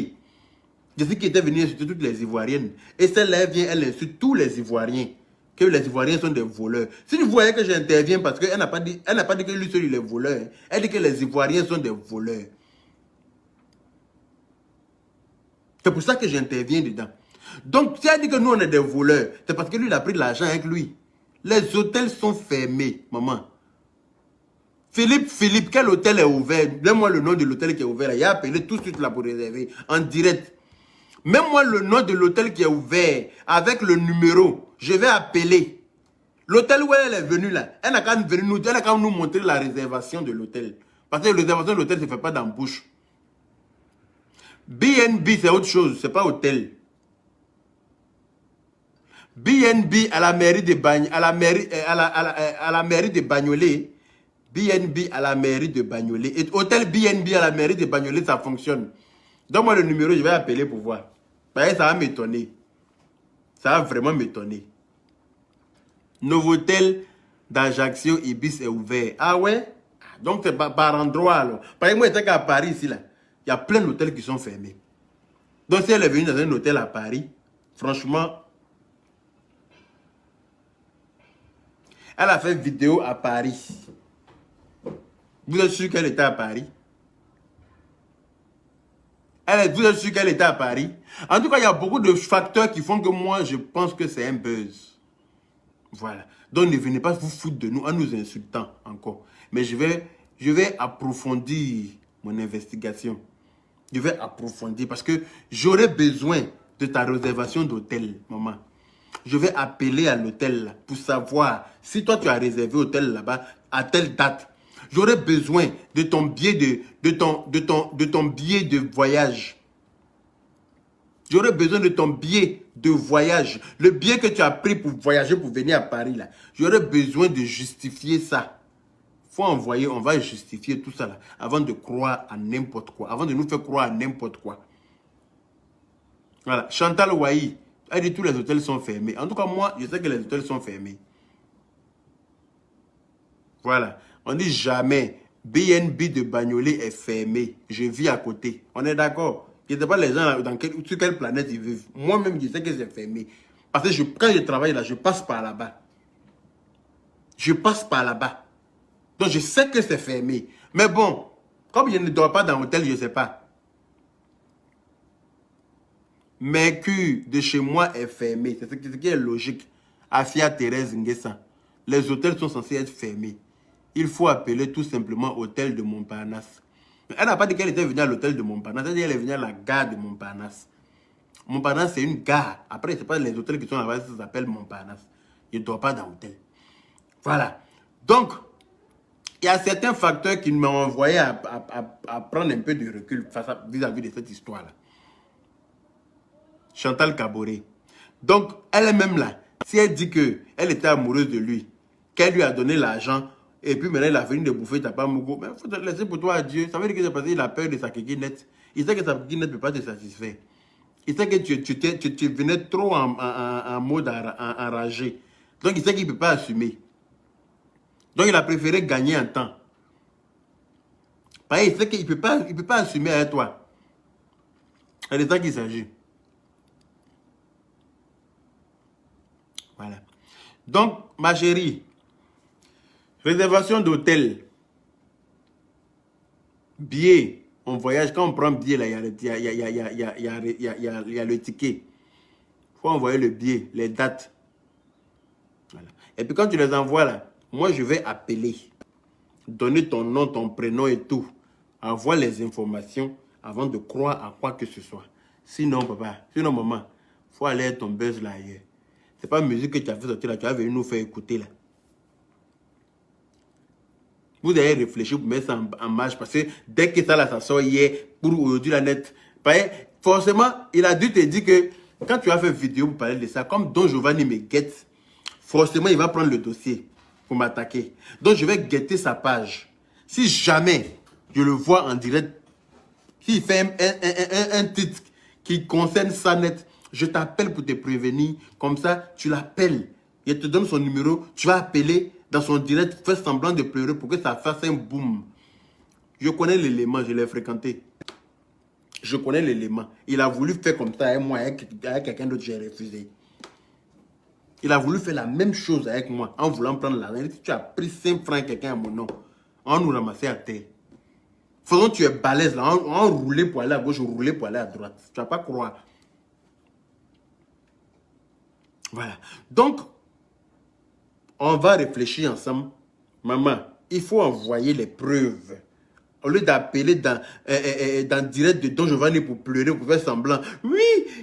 Jessica était venue insulter toutes les Ivoiriennes. Et celle-là, elle vient, elle insulte tous les Ivoiriens. Que les Ivoiriens sont des voleurs. Si vous voyez que j'interviens parce qu'elle n'a pas dit que lui seul il est voleur. Hein. Elle dit que les Ivoiriens sont des voleurs. C'est pour ça que j'interviens dedans. Donc, si elle dit que nous on est des voleurs, c'est parce que lui il a pris de l'argent avec lui. Les hôtels sont fermés, maman. Philippe, quel hôtel est ouvert? Donne-moi le nom de l'hôtel qui est ouvert. Il a appelé tout de suite là pour réserver en direct. Même-moi le nom de l'hôtel qui est ouvert avec le numéro. Je vais appeler. L'hôtel où elle est venue là, elle n'a qu'à nous montrer la réservation de l'hôtel. Parce que la réservation de l'hôtel ne se fait pas dans la bouche. BNB c'est autre chose, c'est pas hôtel. BNB à la mairie de Bagnolet, à la mairie de Bagnolet. BNB à la mairie de Bagnolet. Et hôtel BNB à la mairie de Bagnolet, ça fonctionne. Donne-moi le numéro, je vais appeler pour voir. Ça va m'étonner. Ça va vraiment m'étonner. Novotel d'Ajaccio Ibis est ouvert. Ah ouais? Donc c'est par endroit alors. Par exemple, moi j'étais qu'à Paris ici là. Il y a plein d'hôtels qui sont fermés. Donc si elle est venue dans un hôtel à Paris, franchement, elle a fait vidéo à Paris. Vous êtes sûr qu'elle était à Paris? Vous êtes sûr qu'elle était à Paris? En tout cas, il y a beaucoup de facteurs qui font que moi, je pense que c'est un buzz. Voilà. Donc, ne venez pas vous foutre de nous en nous insultant encore. Mais je vais approfondir mon investigation. Je vais approfondir parce que j'aurai besoin de ta réservation d'hôtel, maman. Je vais appeler à l'hôtel pour savoir si toi, tu as réservé l'hôtel là-bas à telle date. J'aurais besoin de ton billet de ton billet de voyage. J'aurais besoin de ton billet de voyage. Le billet que tu as pris pour voyager, pour venir à Paris, là. J'aurais besoin de justifier ça. Faut envoyer, on va justifier tout ça, là, avant de croire à n'importe quoi. Avant de nous faire croire à n'importe quoi. Voilà. Chantal Ouahi, elle dit tous les hôtels sont fermés. En tout cas, moi, je sais que les hôtels sont fermés. Voilà. On dit jamais, BNB de Bagnolet est fermé. Je vis à côté. On est d'accord? Je ne sais pas les gens sur quelle planète ils vivent. Moi-même, je sais que c'est fermé. Parce que quand je travaille là, je passe par là-bas. Je passe par là-bas. Donc, je sais que c'est fermé. Mais bon, comme je ne dors pas dans l'hôtel, je ne sais pas. Mercure de chez moi est fermé. C'est ce qui est logique. Afia Thérèse Nguessa. Les hôtels sont censés être fermés. Il faut appeler tout simplement hôtel de Montparnasse. Elle n'a pas dit qu'elle était venue à l'hôtel de Montparnasse. Elle a dit qu'elle est venue à la gare de Montparnasse. Montparnasse, c'est une gare. Après, ce n'est pas les hôtels qui sont là-bas, ça s'appelle Montparnasse. Je ne dors pas dans l'hôtel. Voilà. Donc, il y a certains facteurs qui m'ont envoyé à prendre un peu de recul vis-à-vis de cette histoire-là. Chantal Caboret. Donc, elle-même là, si elle dit qu'elle était amoureuse de lui, qu'elle lui a donné l'argent, et puis maintenant il a fini de bouffer ta pas Mougo, mais il faut te laisser pour toi à Dieu. Ça veut dire que c'est parce qu'il a peur de sa kékinette. Il sait que sa kékinette ne peut pas te satisfaire. Il sait que tu venais trop en mode enragé. Donc, il sait qu'il ne peut pas assumer. Donc, il a préféré gagner en temps. Pareil, il sait qu'il ne peut pas assumer avec toi. C'est de ça qu'il s'agit. Voilà. Donc, ma chérie, réservation d'hôtel, billet, on voyage. Quand on prend billet, là, il y a le ticket. Il faut envoyer le billet, les dates. Voilà. Et puis quand tu les envoies là, moi je vais appeler, donner ton nom, ton prénom et tout. Envoie les informations avant de croire à quoi que ce soit. Sinon, papa, sinon maman, il faut aller ton buzz là ailleurs. C'est pas musique que tu as fait sortir là, tu as venu nous faire écouter là. Vous avez réfléchi pour mettre ça en marche parce que dès que ça là, ça sort hier, pour aujourd'hui la net, forcément, il a dû te dire que quand tu as fait vidéo pour parler de ça, comme Don Giovanni me guette, forcément, il va prendre le dossier pour m'attaquer. Donc, je vais guetter sa page. Si jamais je le vois en direct, s'il fait un titre qui concerne ça net, je t'appelle pour te prévenir. Comme ça, tu l'appelles. Il te donne son numéro. Tu vas appeler dans son direct, faire semblant de pleurer pour que ça fasse un boom. Je connais l'élément, je l'ai fréquenté. Je connais l'élément. Il a voulu faire comme ça avec moi, avec quelqu'un d'autre, j'ai refusé. Il a voulu faire la même chose avec moi en voulant prendre l'argent. Tu as pris 5 francs quelqu'un à mon nom. On nous ramassait à terre. Faisons tu es balèze là. On roulait pour aller à gauche, on roulait pour aller à droite. Tu vas pas croire. Voilà. Donc, on va réfléchir ensemble. Maman, il faut envoyer les preuves. Au lieu d'appeler dans direct de Don Giovanni pour pleurer, pour faire semblant. Oui,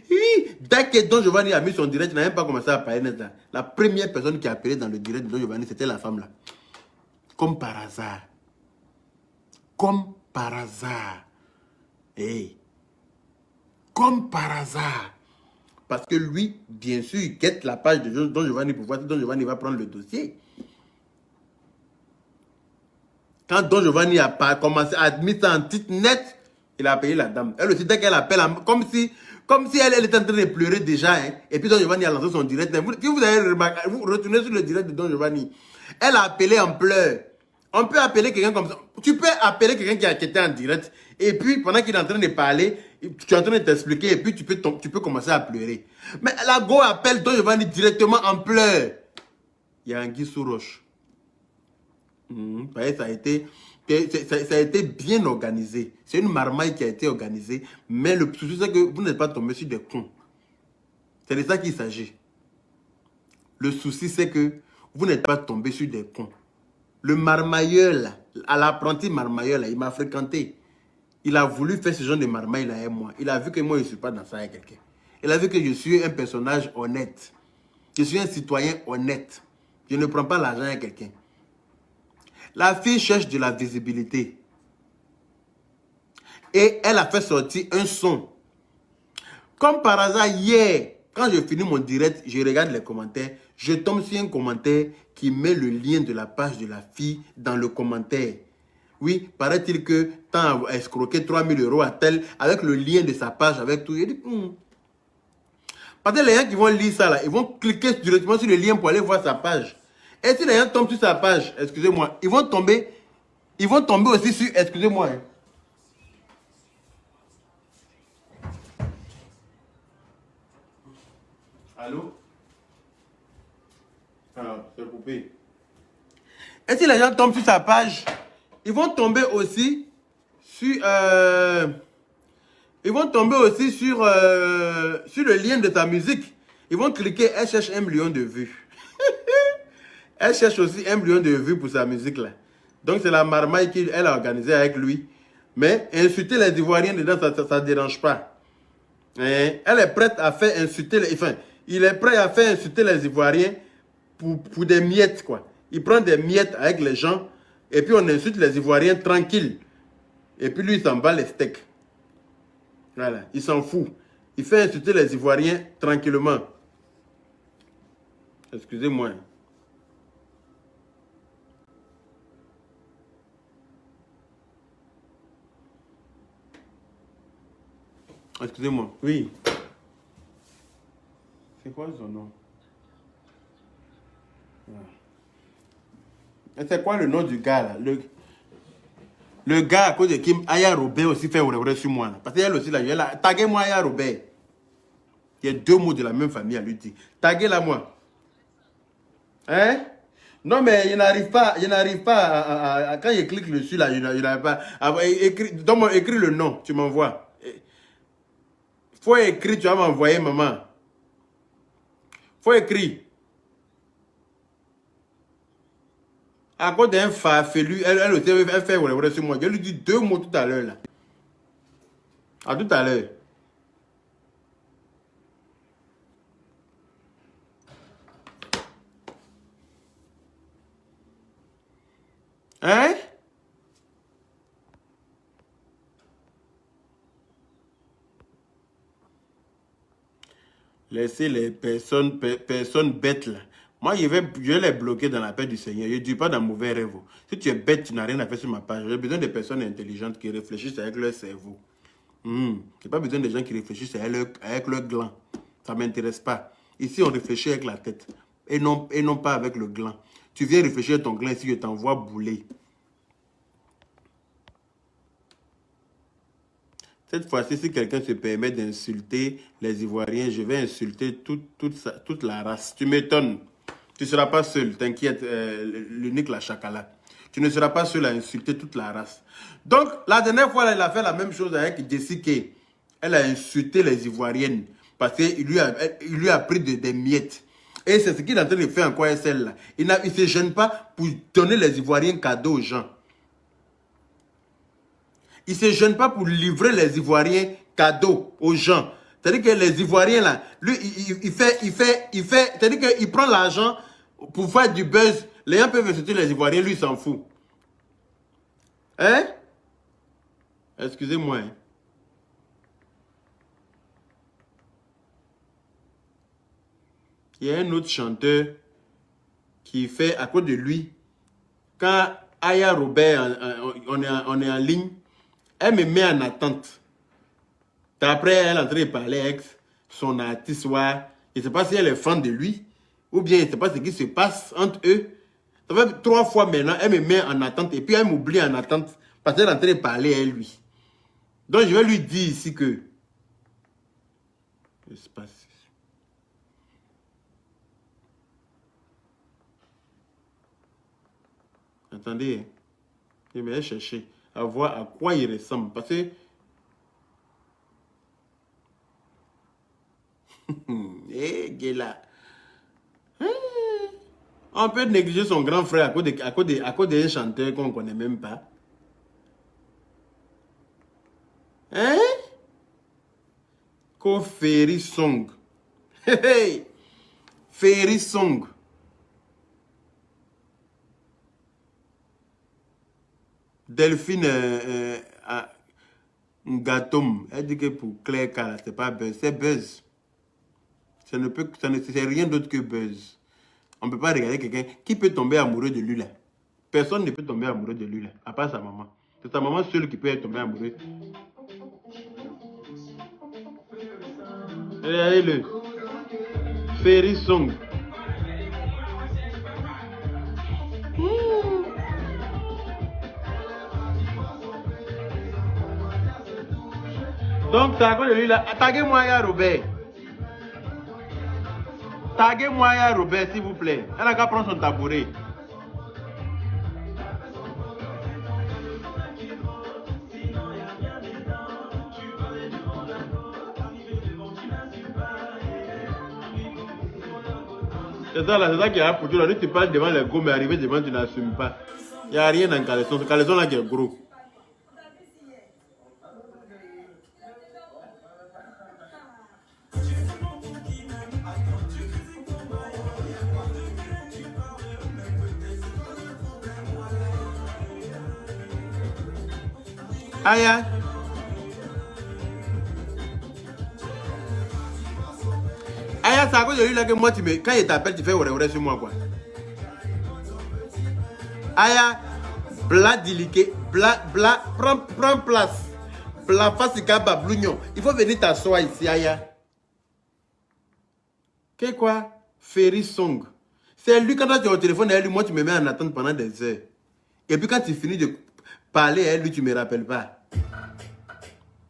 oui. Dès que Don Giovanni a mis son direct, il n'a même pas commencé à parler. La première personne qui a appelé dans le direct de Don Giovanni, c'était la femme là. Comme par hasard. Comme par hasard. Hey. Comme par hasard. Parce que lui, bien sûr, il guette la page de Don Giovanni pour voir si Don Giovanni va prendre le dossier. Quand Don Giovanni a commencé à mettre ça en titre net, il a payé la dame. Elle aussi, dès qu'elle appelle, comme si elle était en train de pleurer déjà. Hein, et puis Don Giovanni a lancé son direct. Si vous avez remarqué, vous retournez sur le direct de Don Giovanni. Elle a appelé en pleurs. On peut appeler quelqu'un comme ça. Tu peux appeler quelqu'un qui était en direct. Et puis, pendant qu'il est en train de parler, tu es en train de t'expliquer. Et puis, tu peux commencer à pleurer. Mais la go appelle Don Giovanni directement en pleurs. Il y a un Guy sous roche. Ça a été bien organisé. C'est une marmaille qui a été organisée. Mais le souci, c'est que vous n'êtes pas tombé sur des cons. C'est de ça qu'il s'agit. Le souci, c'est que vous n'êtes pas tombé sur des cons. Le marmailleur, là, à l'apprenti marmailleur, là, il m'a fréquenté. Il a voulu faire ce genre de marmaille là avec moi. Il a vu que moi, je ne suis pas dans ça avec quelqu'un. Il a vu que je suis un personnage honnête. Je suis un citoyen honnête. Je ne prends pas l'argent avec quelqu'un. La fille cherche de la visibilité. Et elle a fait sortir un son. Comme par hasard, hier, quand je finis mon direct, je regarde les commentaires. Je tombe sur un commentaire qui met le lien de la page de la fille dans le commentaire. Oui, paraît-il que t'as escroqué 3000 € à tel, avec le lien de sa page, avec tout. Je dis, Parce que les gens qui vont lire ça, là, ils vont cliquer directement sur le lien pour aller voir sa page. Et si les gens tombent sur sa page, excusez-moi, ils vont tomber aussi sur, excusez-moi. Allô? Ah, c'est coupé. Et si les gens tombent sur sa page, ils vont tomber aussi sur, sur le lien de ta musique. Ils vont cliquer, elle cherche 1 million de vues. Elle cherche aussi 1 million de vues pour sa musique là. Donc c'est la marmaille qu'elle a organisée avec lui. Mais insulter les Ivoiriens dedans, ça ne dérange pas. Elle est prête à faire insulter il est prêt à faire insulter les Ivoiriens pour des miettes quoi. Il prend des miettes avec les gens et puis on insulte les Ivoiriens tranquilles. Et puis lui il s'en bat les steaks. Voilà, il s'en fout. Il fait insulter les Ivoiriens tranquillement. Excusez-moi. Excusez-moi. Oui. C'est quoi son nom? C'est quoi le nom du gars là? Le gars à cause de qui Aya Robert aussi fait vrai sur moi. Là. Parce qu'elle aussi là, taguez-moi Aya Robert. Il y a deux mots de la même famille à lui dire. Taguez-la moi. Hein? Non mais je n'arrive pas quand je clique dessus là, je n'arrive pas. Donc écris le nom, tu m'envoies. Faut écrire, tu vas m'envoyer maman. Faut écrire. À cause d'un farfelu, elle aussi elle fait ouais sur moi. Je lui dis deux mots tout à l'heure là. À tout à l'heure. Hein? Laissez les personnes bêtes là. Moi, je vais les bloquer dans la paix du Seigneur. Je ne dis pas dans mauvais rêve. Si tu es bête, tu n'as rien à faire sur ma page. J'ai besoin de personnes intelligentes qui réfléchissent avec leur cerveau. Je n'ai pas besoin de gens qui réfléchissent avec leur gland. Ça ne m'intéresse pas. Ici, on réfléchit avec la tête et non pas avec le gland. Tu viens réfléchir à ton gland ici, je t'envoie bouler. Cette fois-ci, si quelqu'un se permet d'insulter les Ivoiriens, je vais insulter toute la race. Tu m'étonnes. Tu ne seras pas seul, t'inquiète, l'unique la chakala. Tu ne seras pas seul à insulter toute la race. Donc, la dernière fois, elle a fait la même chose avec Jessica. Elle a insulté les Ivoiriennes parce qu'il lui a pris des miettes. Et c'est ce qu'il est en train de faire encore avec celle-là. Il ne se gêne pas pour donner les Ivoiriens cadeaux aux gens. Il ne se gêne pas pour livrer les Ivoiriens cadeaux aux gens. C'est-à-dire que les Ivoiriens, là, lui, c'est-à-dire qu'il prend l'argent pour faire du buzz. Les gens peuvent insulter les Ivoiriens, lui, il s'en fout. Hein? Excusez-moi. Hein? Il y a un autre chanteur qui fait, à cause de lui, quand Aya Robert, on est en ligne, elle me met en attente. Après, elle est en train de parler avec son artiste. Ouais. Je ne sais pas si elle est fan de lui. Ou bien je ne sais pas ce qui se passe entre eux. Ça fait 3 fois maintenant, elle me met en attente. Et puis elle m'oublie en attente. Parce qu'elle est en train de parler à lui. Donc je vais lui dire ici que... Qu'est-ce qui se passe? Attendez. Je vais chercher à voir à quoi il ressemble. Parce que... Gela. On peut négliger son grand frère à cause d'un chanteur qu'on ne connaît même pas. Hein? Ko Ferry Song. Hey! Ferry Song. Delphine Ngatom. Elle dit que pour Claire Kala, c'est pas buzz, c'est buzz. C'est rien d'autre que buzz. On ne peut pas regarder quelqu'un qui peut tomber amoureux de lui là. Personne ne peut tomber amoureux de lui là, à part sa maman. C'est sa maman seule qui peut être tombée amoureuse. Regardez-le. Ferry Song. Donc, c'est à cause de lui là. Taguez-moi ya Robert. Taguez-moi ya Robert, s'il vous plaît. Elle a qu'à prendre son tabouret. C'est ça là, c'est ça qui a pour toi. Là, tu parles devant les gros, mais arrivé devant, tu n'assumes pas. Il n'y a rien dans le caleçon. Ce caleçon là qui est gros. Aya. Aya, c'est à cause de lui là que moi, quand il t'appelle, tu fais ouais sur moi quoi. Aya, bla diliqué, bla, prends place. Bla face kaba blugnon. Il faut venir t'asseoir ici, Aya. Qu'est-ce quoi? Ferry Song. C'est lui, quand tu es au téléphone avec lui, moi, tu me mets en attente pendant des heures. Et puis, quand tu finis de parler avec lui, tu ne me rappelles pas.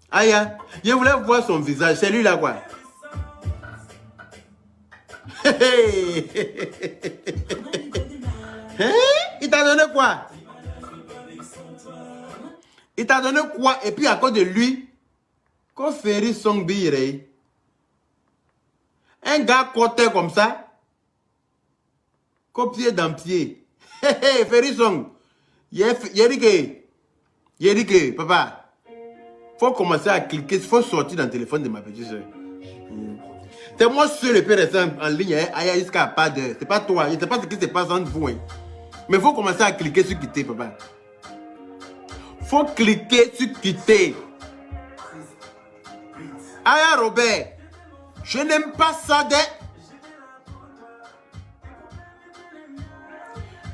Aïe, je voulais voir son visage. C'est lui là, quoi. Hein? Il t'a donné quoi? Il t'a donné quoi? Et puis, à cause de lui, quand Ferry Song bire, un gars côté comme ça, copier dans pied. Ferry Song. Il dit que, papa, faut commencer à cliquer, il faut sortir dans le téléphone de ma petite soeur. C'est moi seul le peut rester en ligne jusqu'à pas d'heure. C'est pas toi, je ne sais pas ce qui se passe entre vous. Hein. Mais il faut commencer à cliquer sur quitter, papa. Faut cliquer sur quitter. Aya Robert, je n'aime pas ça de...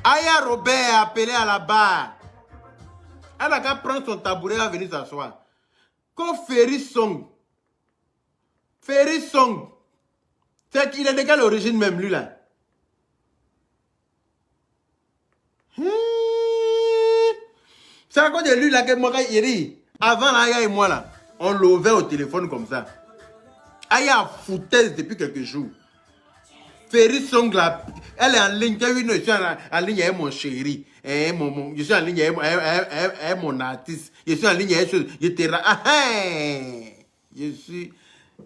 Aya Robert a appelé à la barre. Elle a qu'à prendre son tabouret et venir s'asseoir. Quand Ferry Song. Ferry Song. C'est qu'il est de quelle origine même lui là? C'est à cause de lui là que moi il dit. Avant là, Aya et moi là, on l'ouvrait au téléphone comme ça. Aya foutaise depuis quelques jours. Ferry Song là, elle est en ligne. Je suis en ligne avec mon chéri. Je suis en ligne avec mon artiste. Je suis en ligne avec chose.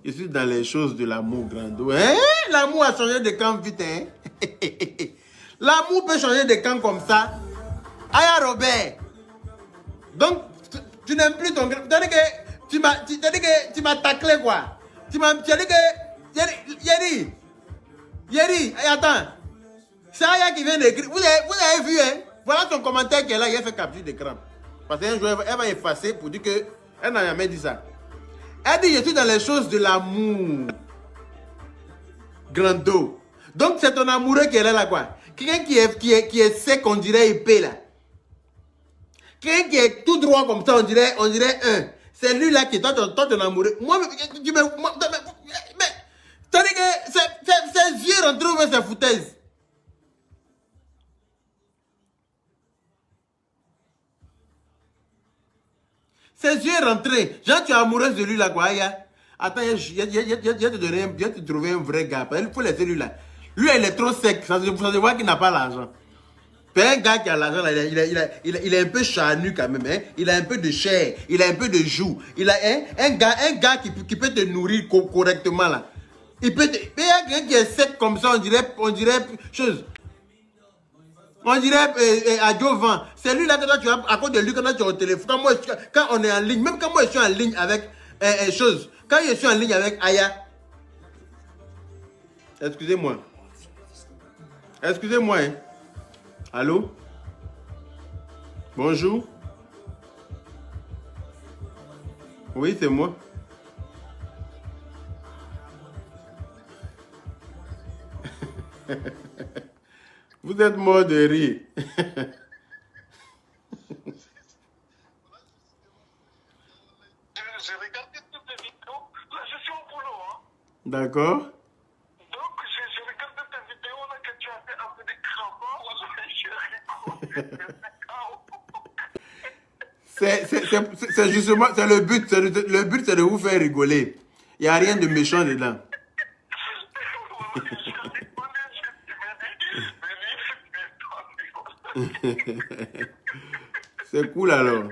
Je suis dans les choses de l'amour grando. Hein? L'amour a changé de camp vite. Hein? L'amour peut changer de camp comme ça. Aya Robert. Donc, tu n'aimes plus ton grand. Tu m'as taclé quoi? Tu as dit que... Yeri, attends. C'est Aya qui vient d'écrire. Vous avez vu, hein? Voilà son commentaire qu'elle a. Il a fait capture d'écran. Parce qu'un jour, elle va effacer pour dire qu'elle n'a jamais dit ça. Elle dit, je suis dans les choses de l'amour. Grando. Donc, c'est ton amoureux qu'elle est là, quoi. Quelqu'un qui est sec, on dirait épée, là. Quelqu'un qui est tout droit comme ça, on dirait un. C'est lui, là, qui est toi ton amoureux. Moi, tu me... Mais... C'est-à-dire que ses yeux rentrés dans sa foutaise. Ses yeux rentrés. Genre, tu es amoureuse de lui, là, quoi. Attends, je vais te trouver un vrai gars. Il faut laisser lui, là. Lui, il est trop sec. Ça se voit qu'il n'a pas l'argent. Un gars qui a l'argent, il est un peu charnu quand même. Hein? Il a un peu de chair. Il a un peu de joue. Il a un gars qui peut te nourrir correctement, là. Il peut te... Mais il y a quelqu'un qui est sec comme ça, on dirait chose. On dirait à Jovan. C'est lui là que tu as, à cause de lui, quand tu es au téléphone. Quand on est en ligne, même quand moi je suis en ligne avec chose. Quand je suis en ligne avec Aya. Excusez-moi. Excusez-moi. Hein. Allô? Bonjour. Oui, c'est moi. Vous êtes mort de rire. Je regardais toutes les vidéos. Là, je suis au boulot. Hein. D'accord. Donc, je regardais tes vidéos là que tu as fait un peu de crampons. C'est justement, c'est le but. Le but, c'est de vous faire rigoler. Il n'y a rien de méchant dedans. C'est cool alors.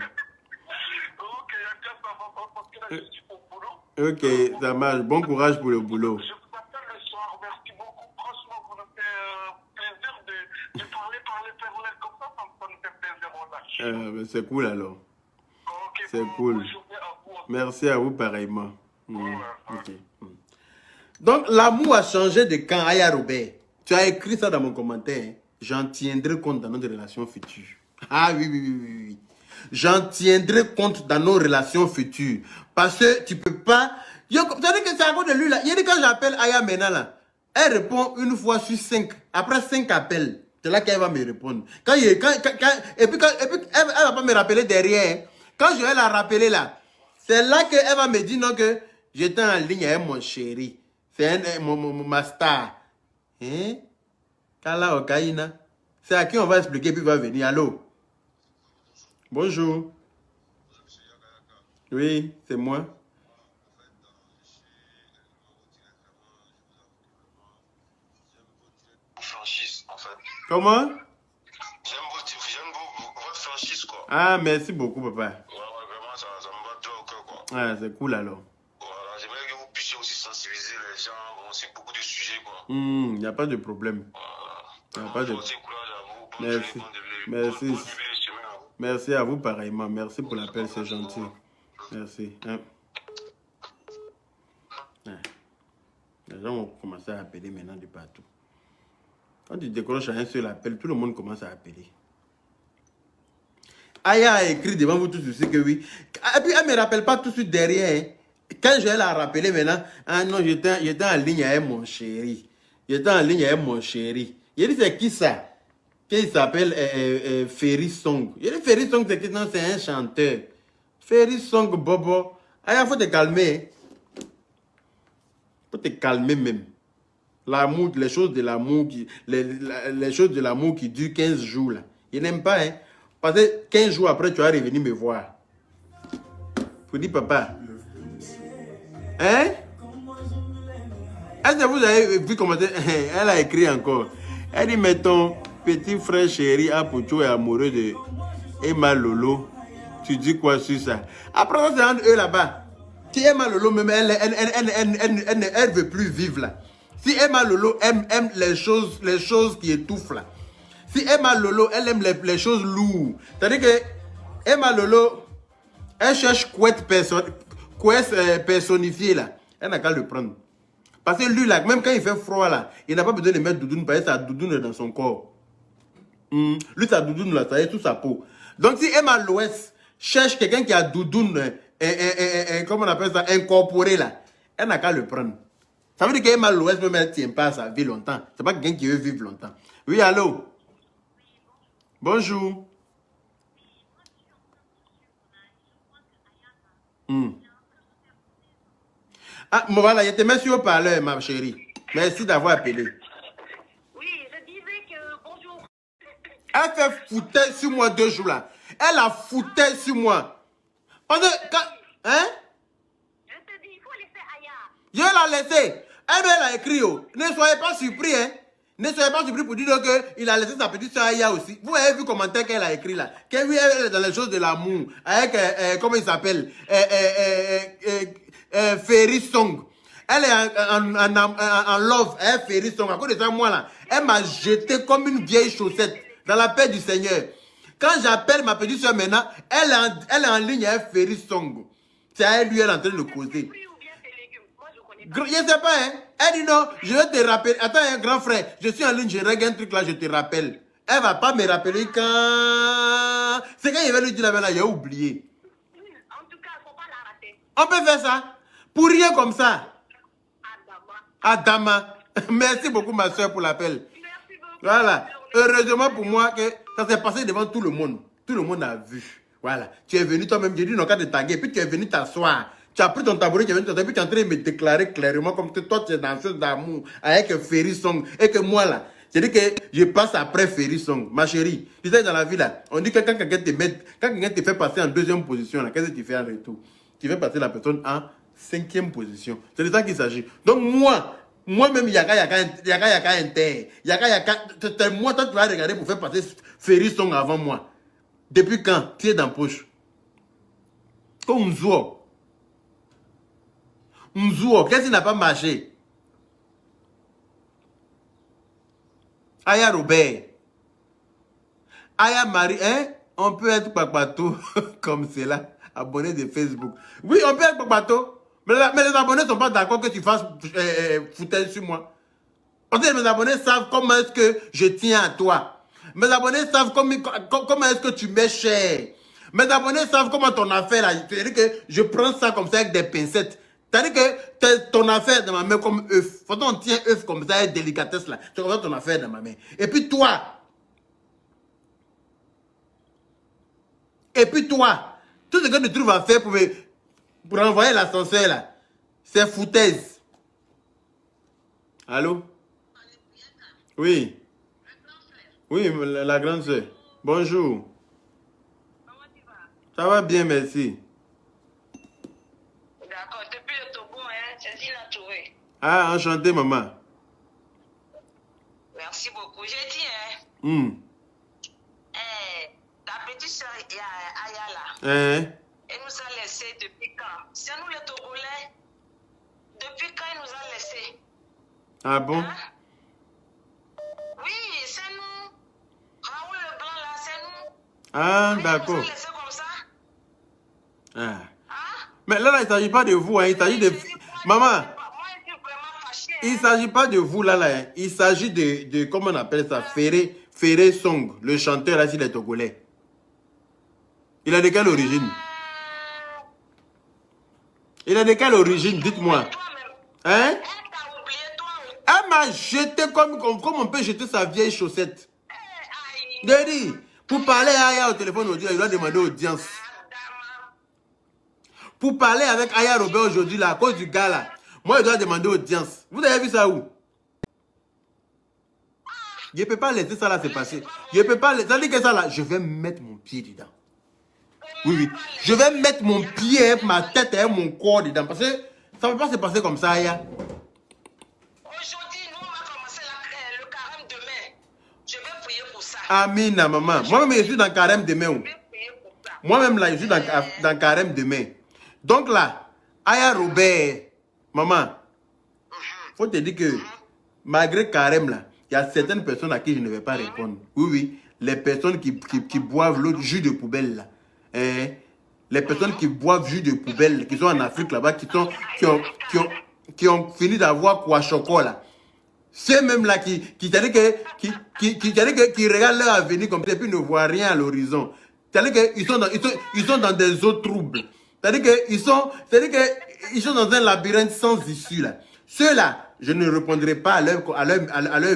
Ok, ça marche. Bon courage pour le boulot. Je vous appelle le soir. Merci beaucoup. Franchement, vous nous faites plaisir de parler comme ça. Ça me fait plaisir. C'est cool alors. Okay, c'est cool. Merci à vous pareillement. Okay. Donc, l'amour a changé de camp. Aya Robert. Tu as écrit ça dans mon commentaire. Hein? J'en tiendrai compte dans notre relation future. Ah oui. J'en tiendrai compte dans nos relations futures. Parce que tu peux pas... Tu as dit que c'est à cause de lui là. Il a dit quand j'appelle Aya maintenant là, elle répond une fois sur 5. Après 5 appels, c'est là qu'elle va me répondre. Et puis elle va pas me rappeler derrière. Quand je vais la rappeler là, c'est là qu'elle va me dire non que j'étais en ligne avec mon chéri. C'est ma star. Hein? Kala Okaina. C'est à qui on va expliquer, puis il va venir. Allô? Bonjour. Oui, c'est moi. Franchise, en fait. Comment? J'aime votre franchise, quoi. Ah, merci beaucoup, papa. Ouais, vraiment, ça me va droit au cœur, quoi. Ah, c'est cool alors. Voilà, j'aimerais que vous puissiez aussi sensibiliser les gens sur beaucoup de sujets, quoi. Il n'y a pas de problème. Voilà. Y a pas de... Courage à vous. Merci. Merci. Merci à vous pareillement. Merci pour l'appel, c'est gentil. Merci. Hein? Les gens vont commencer à appeler maintenant de partout. Quand tu décroches un seul appel, tout le monde commence à appeler. Aya a écrit devant vous tout ceci que oui. Et puis elle ne me rappelle pas tout de suite derrière. Hein. Quand je vais la rappeler maintenant, ah non, j'étais en ligne avec mon chéri. J'étais en ligne avec mon chéri. Il dit c'est qui ça? Qui s'appelle Ferry Song. Il dit Ferry Song, c'est qui? Non, c'est un chanteur. Ferry Song, Bobo. Aya, faut te calmer. Faut te calmer même. L'amour, les choses de l'amour les choses de l'amour qui durent 15 jours là. Il n'aime pas, hein. Parce que 15 jours après, tu vas revenir me voir. Faut dire papa. Hein? Est-ce que vous avez vu comment elle a écrit encore? Elle dit, mais ton petit frère chéri Apucho est amoureux de Emma Lolo. Tu dis quoi sur ça? Après, c'est entre eux là-bas. Si Emma Lolo, même, elle ne veut plus vivre là. Si Emma Lolo aime les choses qui étouffent là. Si Emma Lolo, elle aime les choses lourdes. C'est-à-dire que Emma Lolo, elle cherche couette personnifiée là. Elle n'a qu'à le prendre. Parce que lui là, même quand il fait froid là, il n'a pas besoin de mettre doudoune parce que sa doudoune est dans son corps. Lui, sa doudoune là, ça y est, toute sa peau. Donc si Emma Loès cherche quelqu'un qui a doudoune, comment on appelle ça, incorporé là, elle n'a qu'à le prendre. Ça veut dire qu'Emma Loès même elle ne tient pas à sa vie longtemps. C'est pas quelqu'un qui veut vivre longtemps. Oui, allô? Bonjour. Ah, bon, voilà, je te mets sur le parleur, ma chérie. Merci d'avoir appelé. Oui, je disais que bonjour. Elle fait foutre sur moi 2 jours là. Elle a foutu sur moi. Parce que, hein? Je te dis, il faut laisser Aya. Je vais la laisser. Elle a écrit, oh. Ne soyez pas surpris, hein. Ne soyez pas surpris pour dire qu'il a laissé sa petite soeur Aya aussi. Vous avez vu le commentaire qu'elle a écrit là. Qu'elle est dans les choses de l'amour. Avec, comment il s'appelle? Ferry Song. Elle est en love. Elle est Ferry Song. À cause de ça, moi là, elle m'a jeté comme une vieille chaussette dans la paix du Seigneur. Quand j'appelle ma petite soeur maintenant, elle est en ligne avec Ferry Song. C'est à elle, lui, elle est en train de causer. Je ne sais pas, hein. Elle dit non, je vais te rappeler. Attends, un grand frère, je suis en ligne, je règle un truc là, je te rappelle. Elle ne va pas me rappeler quand... C'est quand il va lui dire là, il a oublié. En tout cas, il ne faut pas la rater. On peut faire ça. Pour rien comme ça. Adama. Merci beaucoup, ma soeur, pour l'appel. Merci beaucoup. Voilà. Heureusement pour moi que ça s'est passé devant tout le monde. Tout le monde a vu. Voilà. Tu es venu toi-même, j'ai dit non, cas de taguer, puis tu es venu t'asseoir. Tu as pris ton tabouret, tu es venu t'asseoir, puis tu es en train de me déclarer clairement comme que toi, tu es dans chose d'amour avec Ferry Song. Et que moi, là, j'ai dit que je passe après Ferry Song. Ma chérie, tu sais, dans la vie, là, on dit que quand quelqu'un te fait passer en 2e position, qu'est-ce que tu fais en retour? Tu fais passer la personne en 5e position. C'est de ça qu'il s'agit. Donc, moi-même, yaka inter. Moi, toi, tu vas regarder pour faire passer Ferry Song avant moi. Depuis quand? Tu es dans la poche. Comme Mzouo. Mzouo, qu'est-ce qui n'a pas marché? Aya Robert. Aya Marie, hein? On peut être papato comme cela. Abonné de Facebook. Oui, on peut être papato. Mais les abonnés ne sont pas d'accord que tu fasses foutre sur moi. Parce que mes abonnés savent comment est-ce que je tiens à toi. Mes abonnés savent comment est-ce que tu mets cher. Mes abonnés savent comment ton affaire là. C'est-à-dire que je prends ça comme ça avec des pincettes. C'est-à-dire que ton affaire dans ma main comme œuf. Quand on tient œuf comme ça avec délicatesse là. C'est comme ça ton affaire dans ma main. Et puis toi. Tout ce que tu trouves à faire pour envoyer l'ascenseur là, c'est foutaise. Allô? Oui. Oui, la grande sœur. Bonjour. Comment tu vas? Ça va bien, merci. D'accord, depuis le Togo, hein, c'est Zina Touré. Ah, enchanté, maman. Merci beaucoup. J'ai dit, hein, ta petite soeur Aya là, elle nous a laissé depuis quand? C'est nous les Togolais. Depuis quand elle nous a laissé? Ah bon? Hein? Oui, c'est nous. Raoul Leblanc là, c'est nous. Ah, Oui, d'accord. elle nous a laissé comme ça. Ah. Hein? Mais là, il ne s'agit pas de vous, hein, il s'agit de... Maman, Moi, je suis vraiment fâchée. il ne s'agit pas de vous là, hein. Il s'agit de comment on appelle ça, Ferré Song, le chanteur là, s'il est togolais. Il est de quelle origine? Il est de quelle origine, dites-moi. Hein? Elle m'a jeté comme on peut jeter sa vieille chaussette. Dedi, pour parler à Aya au téléphone aujourd'hui, il doit demander audience. Pour parler avec Aya Robert aujourd'hui, là, à cause du gars là, moi, je dois demander audience. Vous avez vu ça où? Je ne peux pas laisser ça là se passer. Je ne peux pas laisser. Ça dit que ça là, je vais mettre mon pied dedans. Oui, oui. Je vais mettre mon pied, ma tête et mon corps dedans. Parce que ça ne peut pas se passer comme ça, Aya. Aujourd'hui, nous, on va commencer le carême demain. Je vais prier pour ça. Amina, maman. Moi-même, je suis dans le carême demain. Je vais prier pour ça. Moi-même, là, je suis dans le carême demain. Donc là, Aya Robert, maman, faut te dire que malgré carême, là, il y a certaines personnes à qui je ne vais pas répondre. Oui, oui. Les personnes qui boivent l'eau jus de poubelle, là. Les personnes qui boivent jus de poubelle, qui sont en Afrique là-bas, qui ont fini d'avoir quoi chocolat. Ceux même là qui regardent leur avenir comme ça et puis ne voient rien à l'horizon. C'est-à-dire qu'ils sont dans des eaux troubles. C'est-à-dire qu'ils sont dans un labyrinthe sans issue là. Ceux-là, je ne répondrai pas à leur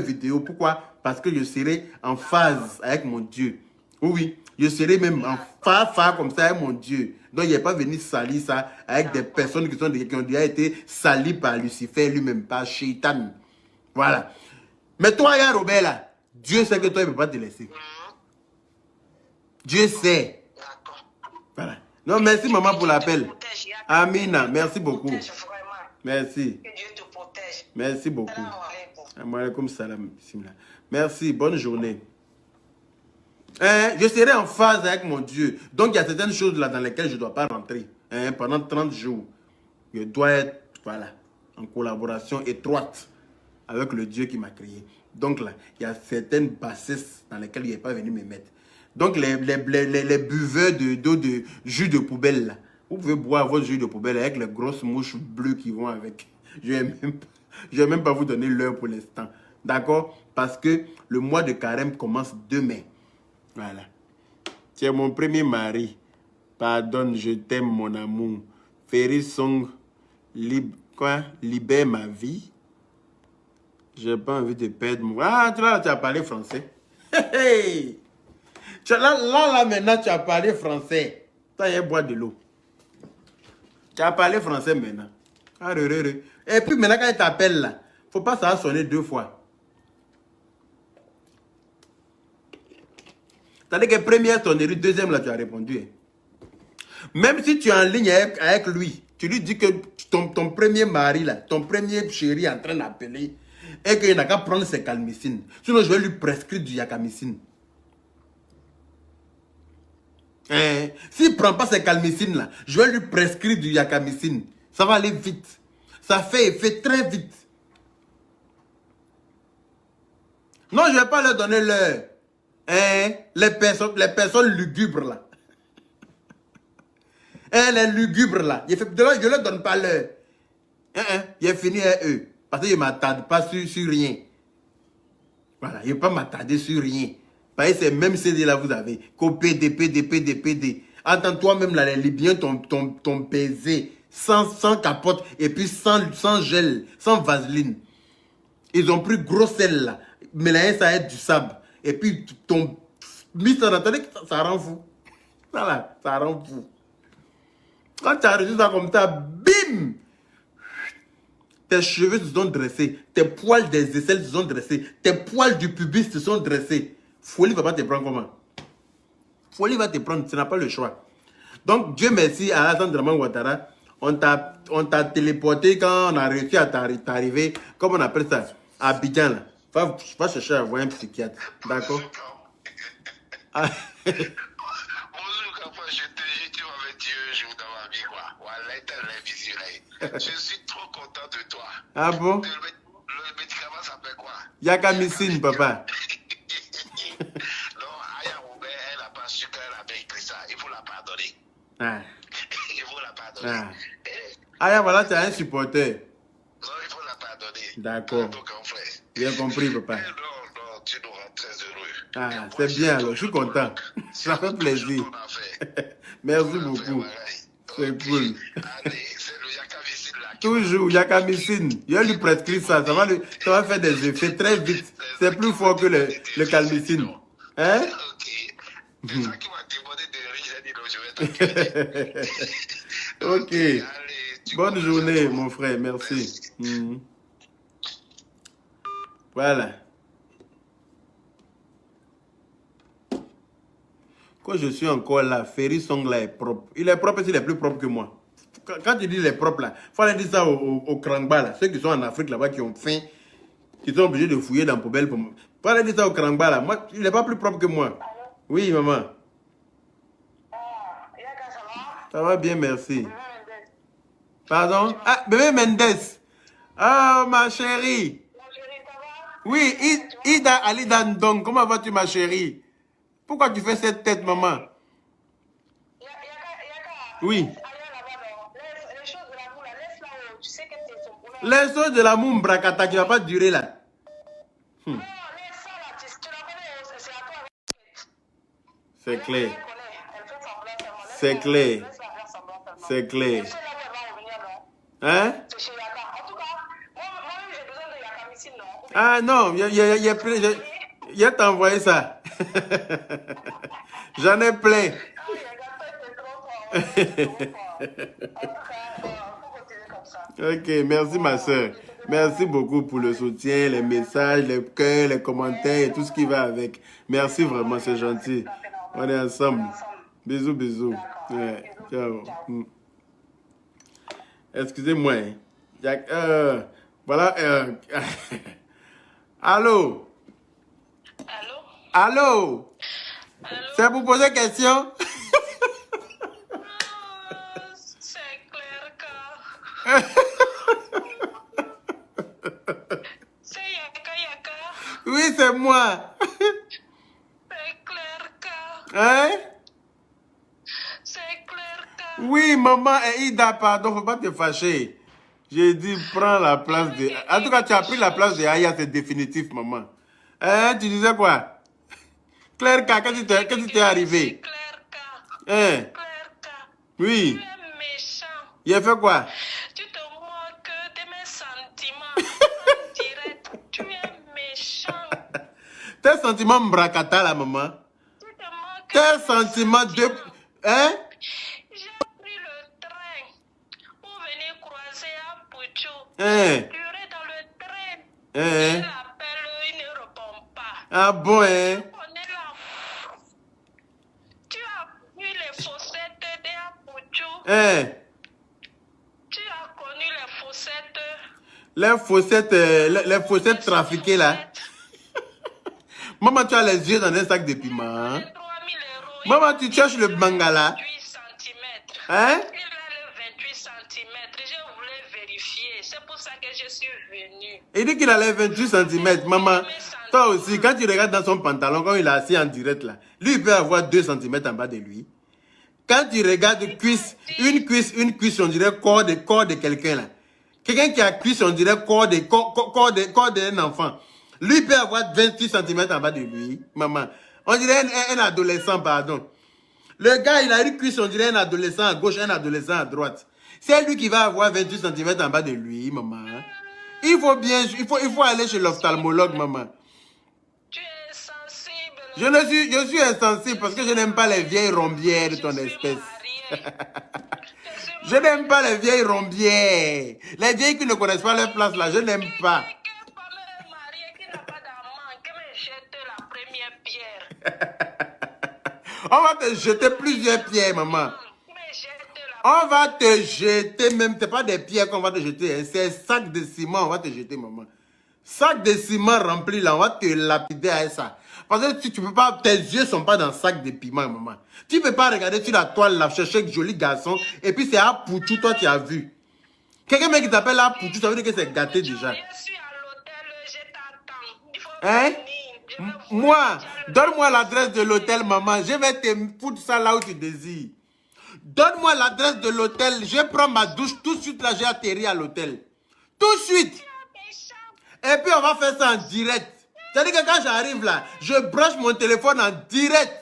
vidéo. Pourquoi? Parce que je serai en phase avec mon Dieu. Oui. Je serai même en phare comme ça avec mon Dieu. Donc, il n'est pas venu salir ça avec des personnes qui ont déjà été salies par Lucifer lui-même, par Shaitan. Voilà. Mais toi, Aya Robert, là, Dieu sait que toi, il ne peut pas te laisser. Dieu sait. Voilà. Non, merci maman pour l'appel. Amina, merci beaucoup. Merci. Que Dieu te protège. Merci beaucoup. Alaykoum salam. Merci, bonne journée. Je serai en phase avec mon Dieu. Donc, il y a certaines choses là dans lesquelles je ne dois pas rentrer. Pendant 30 jours. Je dois être, voilà, en collaboration étroite avec le Dieu qui m'a créé. Donc là, il y a certaines bassesses dans lesquelles il n'est pas venu me mettre. Donc, les buveurs d'eau de jus de poubelle, là, vous pouvez boire votre jus de poubelle avec les grosses mouches bleues qui vont avec. Je ne vais même pas vous donner l'heure pour l'instant. D'accord? Parce que le mois de carême commence demain. Voilà. Tu es mon premier mari. Pardonne, je t'aime, mon amour. Ferry Song, libère ma vie. J'ai pas envie de perdre mon... Ah, tu as parlé français. Hey, hey. Là, maintenant, tu as parlé français. Tu as boire de l'eau. Tu as parlé français maintenant. Ah, et puis maintenant, quand il t'appelle là, faut pas ça sonner 2 fois. C'est-à-dire que première sonnerie, deuxième là, tu as répondu. Hein. Même si tu es en ligne avec lui, tu lui dis que ton premier mari là, ton premier chéri est en train d'appeler et qu'il n'a qu'à prendre ses calmicines. Sinon, je vais lui prescrire du yacamycine. S'il ne prend pas ses calmicines là, je vais lui prescrire du yacamycine. Ça va aller vite. Ça fait effet très vite. Non, je ne vais pas leur donner l'heure. Les personnes lugubres là. Les lugubres là. Je ne leur donne pas l'heure. J'ai fini avec eux. Parce que je ne m'attarde pas sur rien. Voilà, je ne vais pas m'attarder sur rien. Parce que c'est même CD là vous avez. PD. Attends, toi-même là, les Libyens t'ont baisé. Sans capote et puis sans gel, sans vaseline. Ils ont pris gros sel là. Mélangé ça avec du sable. Et puis, ton mis ça dans ta tête, ça rend fou. Voilà, ça rend fou. Quand tu as reçu ça comme ça, bim! Tes cheveux se sont dressés. Tes poils des aisselles se sont dressés. Tes poils du pubis se sont dressés. Folie va pas te prendre comment? Folie va te prendre, tu n'as pas le choix. Donc, Dieu merci à Alassane Dramane Ouattara, on t'a téléporté quand on a réussi à t'arriver, comme on appelle ça, à Abidjan. Là. Va chercher à voir un psychiatre. D'accord? Bonjour, papa, je te dis avec Dieu, je vous donne ma vie, quoi. Je suis trop content de toi. Ah bon? Le médicament s'appelle quoi? Yakamycine, papa. Non, Aya Robert, elle n'a pas su qu'elle avait écrit ça. Il faut la pardonner. Ah. Il faut la pardonner. Ah, voilà, tu as un supporter. Non, il faut la pardonner. D'accord. Bien compris, papa. Non, tu nous rends très heureux. Ah, c'est bien, alors, je suis content. Ça fait plaisir. Merci beaucoup. C'est cool. Allez, c'est le Yakamycine là. Toujours, Yakamycine. Il a lui prescrit ça. Ça va faire des effets très vite. C'est plus fort que le calmicine. Hein? Ok. C'est ça qui m'a demandé de rire. J'ai dit non, je vais t'enquêter. Ok. Allez, bonne journée, mon frère. Merci. Voilà. Quand je suis encore là, Ferry Song là est propre. Il est propre, il est plus propre que moi. Quand tu dis il est propre là, il faut aller dire ça au Krangba là. Ceux qui sont en Afrique là-bas qui ont faim, qui sont obligés de fouiller dans la poubelle pour moi. Il faut aller dire ça au Krangba là. Moi, il n'est pas plus propre que moi. Oui, maman. Ça va bien, merci. Pardon? Ah, bébé Mendes. Ah, ma chérie. Oui, Ida Ali Dandong. Comment vas-tu, ma chérie? Pourquoi tu fais cette tête, maman? Oui. Les choses de l'amour, Mbrakata, qui ne va pas durer là. C'est clair. C'est clair. C'est clair. Hein? Ah non, il a t'envoyé ça. J'en ai plein. Ok, merci ma soeur. Merci beaucoup pour le soutien, les messages, les cœurs, les commentaires et tout ce qui va avec. Merci vraiment, c'est gentil. On est ensemble. Bisous, bisous. Ouais, ciao. Excusez-moi. Voilà. Allô? Allô? Allô? C'est pour poser question? C'est clair que... C'est Yaka. Oui, c'est moi. C'est clair que... Hein? C'est clair que... Oui, maman et Ida, pardon, faut pas te fâcher. J'ai dit, prends la place de... En tout cas, tu as pris la place de Aya, c'est définitif, maman. Hein, tu disais quoi? Claire K, qu'est-ce qui t'est arrivé? Clair que... Hein? Clair que... Oui. Tu es méchant. Il a fait quoi? Tu te moques de mes sentiments. En direct, tu es méchant. Tes sentiments Mbrakata, la maman. Tu te moques Tes sentiments de... Hein? J'ai pris le train pour venir croiser à Pouchou. Hein? Tu es dans le train. Hein? Je l'appelle, il ne répond pas. Ah bon, hein? On est là. Tu as vu les fossettes de Pouchou. Hein? Tu as connu les fossettes. Les fossettes trafiquées, là. Maman, tu as les yeux dans un sac de piment. Hein? 23 000 €. Maman, tu cherches le bangala. 28 cm. Hein? Il a le 28 cm. Je voulais vérifier. C'est pour ça que je suis venue. Il dit qu'il a les 28 cm. Maman, toi aussi, quand tu regardes dans son pantalon, quand il est assis en direct, là, lui, il peut avoir 2 cm en bas de lui. Quand tu regardes une cuisse, on dirait corps de quelqu'un, là. Quelqu'un qui a cuisse, on dirait corps d'un enfant. Lui peut avoir 28 cm en bas de lui, maman. On dirait un adolescent, pardon. Le gars, il a une cuisse, on dirait un adolescent à gauche, un adolescent à droite. C'est lui qui va avoir 28 cm en bas de lui, maman. Il faut aller chez l'ophtalmologue, maman. Tu es sensible. Je suis insensible parce que je n'aime pas les vieilles rombières de ton espèce. Tu es Je n'aime pas les vieilles rombières. Les vieilles qui ne connaissent pas leur place là, je n'aime pas. On va te jeter plusieurs pierres, maman. On va te jeter même, c'est pas des pierres qu'on va te jeter, hein. C'est un sac de ciment, on va te jeter, maman. Sac de ciment rempli là, on va te lapider avec ça. Parce que tu peux pas, tes yeux sont pas dans le sac de piment, maman. Tu peux pas regarder sur la toile là, chercher un joli garçon, et puis c'est Apouchou, toi tu as vu. Quelqu'un qui t'appelle Apouchou, ça veut dire que c'est gâté déjà. Hein? Moi, donne-moi l'adresse de l'hôtel, maman. Je vais te foutre ça là où tu désires. Donne-moi l'adresse de l'hôtel. Je prends ma douche. Tout de suite, là, j'ai atterri à l'hôtel. Tout de suite. Et puis, on va faire ça en direct. C'est-à-dire que quand j'arrive là, je branche mon téléphone en direct.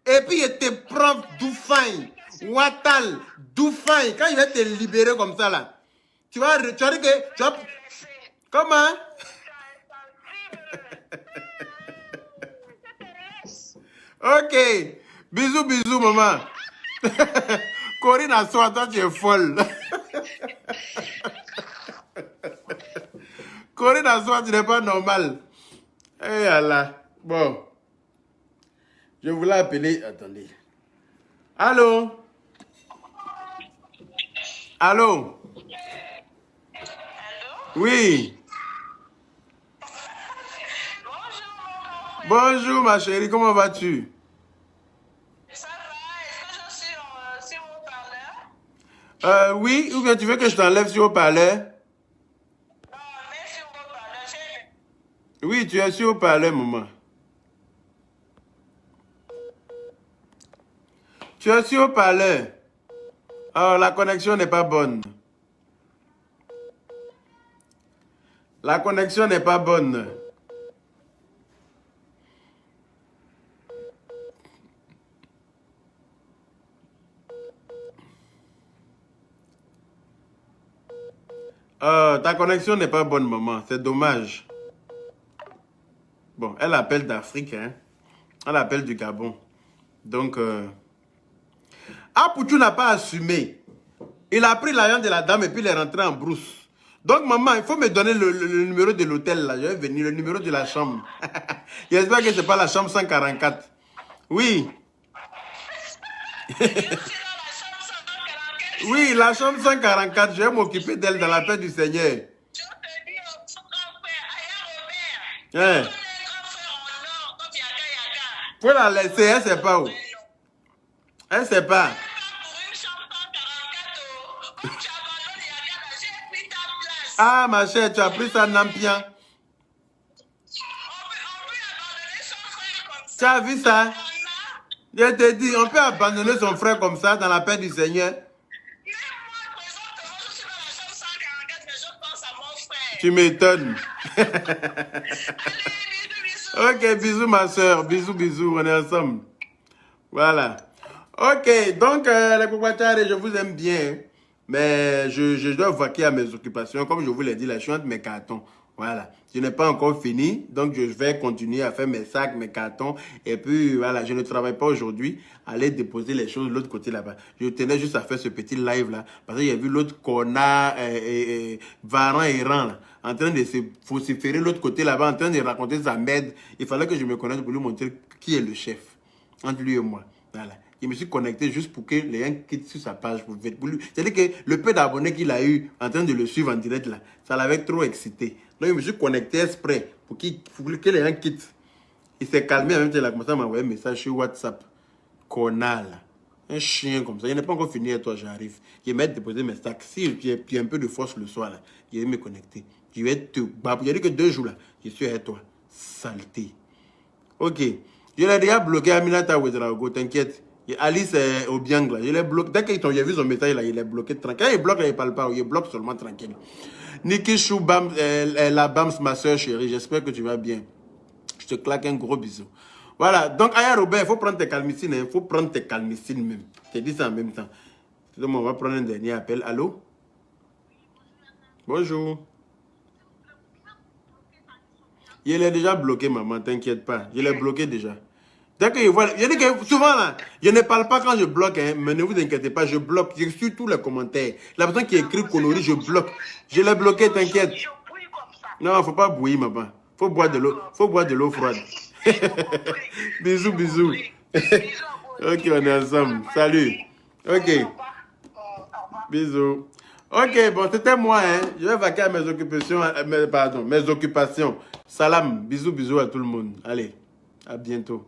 Et puis, je te prends Doufain, Ouattal, Doufain. Quand il va te libérer comme ça, là, tu vas dire que... Tu vas... Comment? Ok. Bisous, bisous, maman. Corinne, assois, toi, tu es folle. Corinne, assois, tu n'es pas normal. Eh Allah. Bon. Je voulais appeler... Attendez. Allô? Allô? Oui. Bonjour, ma chérie, comment vas-tu? Ça va, est-ce que je suis sur haut-parleur? Oui, ou bien tu veux que je t'enlève sur haut-parleur? Non, mais sur haut-parleur, Oui, tu es sur haut-parleur, maman. Tu es sur haut-parleur. Oh, la connexion n'est pas bonne. La connexion n'est pas bonne. Ta connexion n'est pas bonne, maman. C'est dommage. Bon, elle appelle d'Afrique, hein. Elle appelle du Gabon. Donc, Apouchou n'a pas assumé. Il a pris l'argent de la dame et puis il est rentré en brousse. Donc, maman, il faut me donner le numéro de l'hôtel, là. Je vais venir, le numéro de la chambre. J'espère que ce n'est pas la chambre 144. Oui. Oui, la chambre 144, je vais m'occuper d'elle dans la paix du Seigneur. je te dis au grand-père, Aya Robert. Hein? Faut la laisser, elle ne sait pas où. Elle ne sait pas. Ah, ma chère, tu as pris ça Nampian. Tu as vu ça? Je te dis, on peut abandonner son frère comme ça dans la paix du Seigneur. Tu m'étonnes. Ok, bisous ma soeur. Bisous, bisous, on est ensemble. Voilà. Ok, donc les propriétaires, je vous aime bien. Mais je dois vaquer à mes occupations. Comme je vous l'ai dit, là, je suis entre mes cartons. Voilà. Je n'ai pas encore fini. Donc, je vais continuer à faire mes sacs, mes cartons. Et puis, voilà, je ne travaille pas aujourd'hui. Aller déposer les choses de l'autre côté là-bas. Je tenais juste à faire ce petit live-là. Parce que j'ai vu l'autre connard, Varan errant, là, en train de se vociférer l'autre côté là-bas, en train de raconter sa merde. Il fallait que je me connaisse pour lui montrer qui est le chef. Entre lui et moi. Voilà. Je me suis connecté juste pour que les gens quittent sur sa page. C'est-à-dire que le peu d'abonnés qu'il a eu en train de le suivre en direct là, ça l'avait trop excité. Donc je me suis connecté exprès pour que les gens quittent. Il s'est calmé en même temps, il a commencé à m'envoyer un message sur WhatsApp. Connard là. Un chien comme ça. Il n'est pas encore fini et toi j'arrive. Je vais déposer mes sacs. Si j'ai un peu de force le soir là, je vais me connecter. Je vais te battre. J'ai dit que 2 jours là, je suis avec toi. Saleté. Ok. Je l'ai déjà bloqué Aminata Ouedraogo, t'inquiète. Alice Obiang, là, je l'ai bloqué. Dès qu'il a vu son message, là, il est bloqué tranquille. Quand il bloque, là, il ne parle pas. Il bloque seulement tranquille. Niki Chou, la Bams, ma soeur chérie, j'espère que tu vas bien. Je te claque un gros bisou. Voilà, donc Aya Robert, il faut prendre tes calmicines. Il faut prendre tes calmicines même. Je te dis ça en même temps. Donc, on va prendre un dernier appel. Allô? Bonjour. Je l'ai déjà bloqué, maman, t'inquiète pas. Je l'ai bloqué déjà. Dès que je vois, je dis que souvent là, je ne parle pas quand je bloque, hein, mais ne vous inquiétez pas, je bloque, je suis tous les commentaires. La personne qui écrit conneries, je bloque. Je l'ai bloqué, t'inquiète. Non, faut pas bouillir, maman. Faut boire de l'eau froide. Bisous, bisous. Ok, on est ensemble. Salut. Ok. Bisous. Ok, bon, c'était moi, hein. Je vais vaquer à mes occupations, mes occupations. Salam. Bisous, bisous à tout le monde. Allez, à bientôt.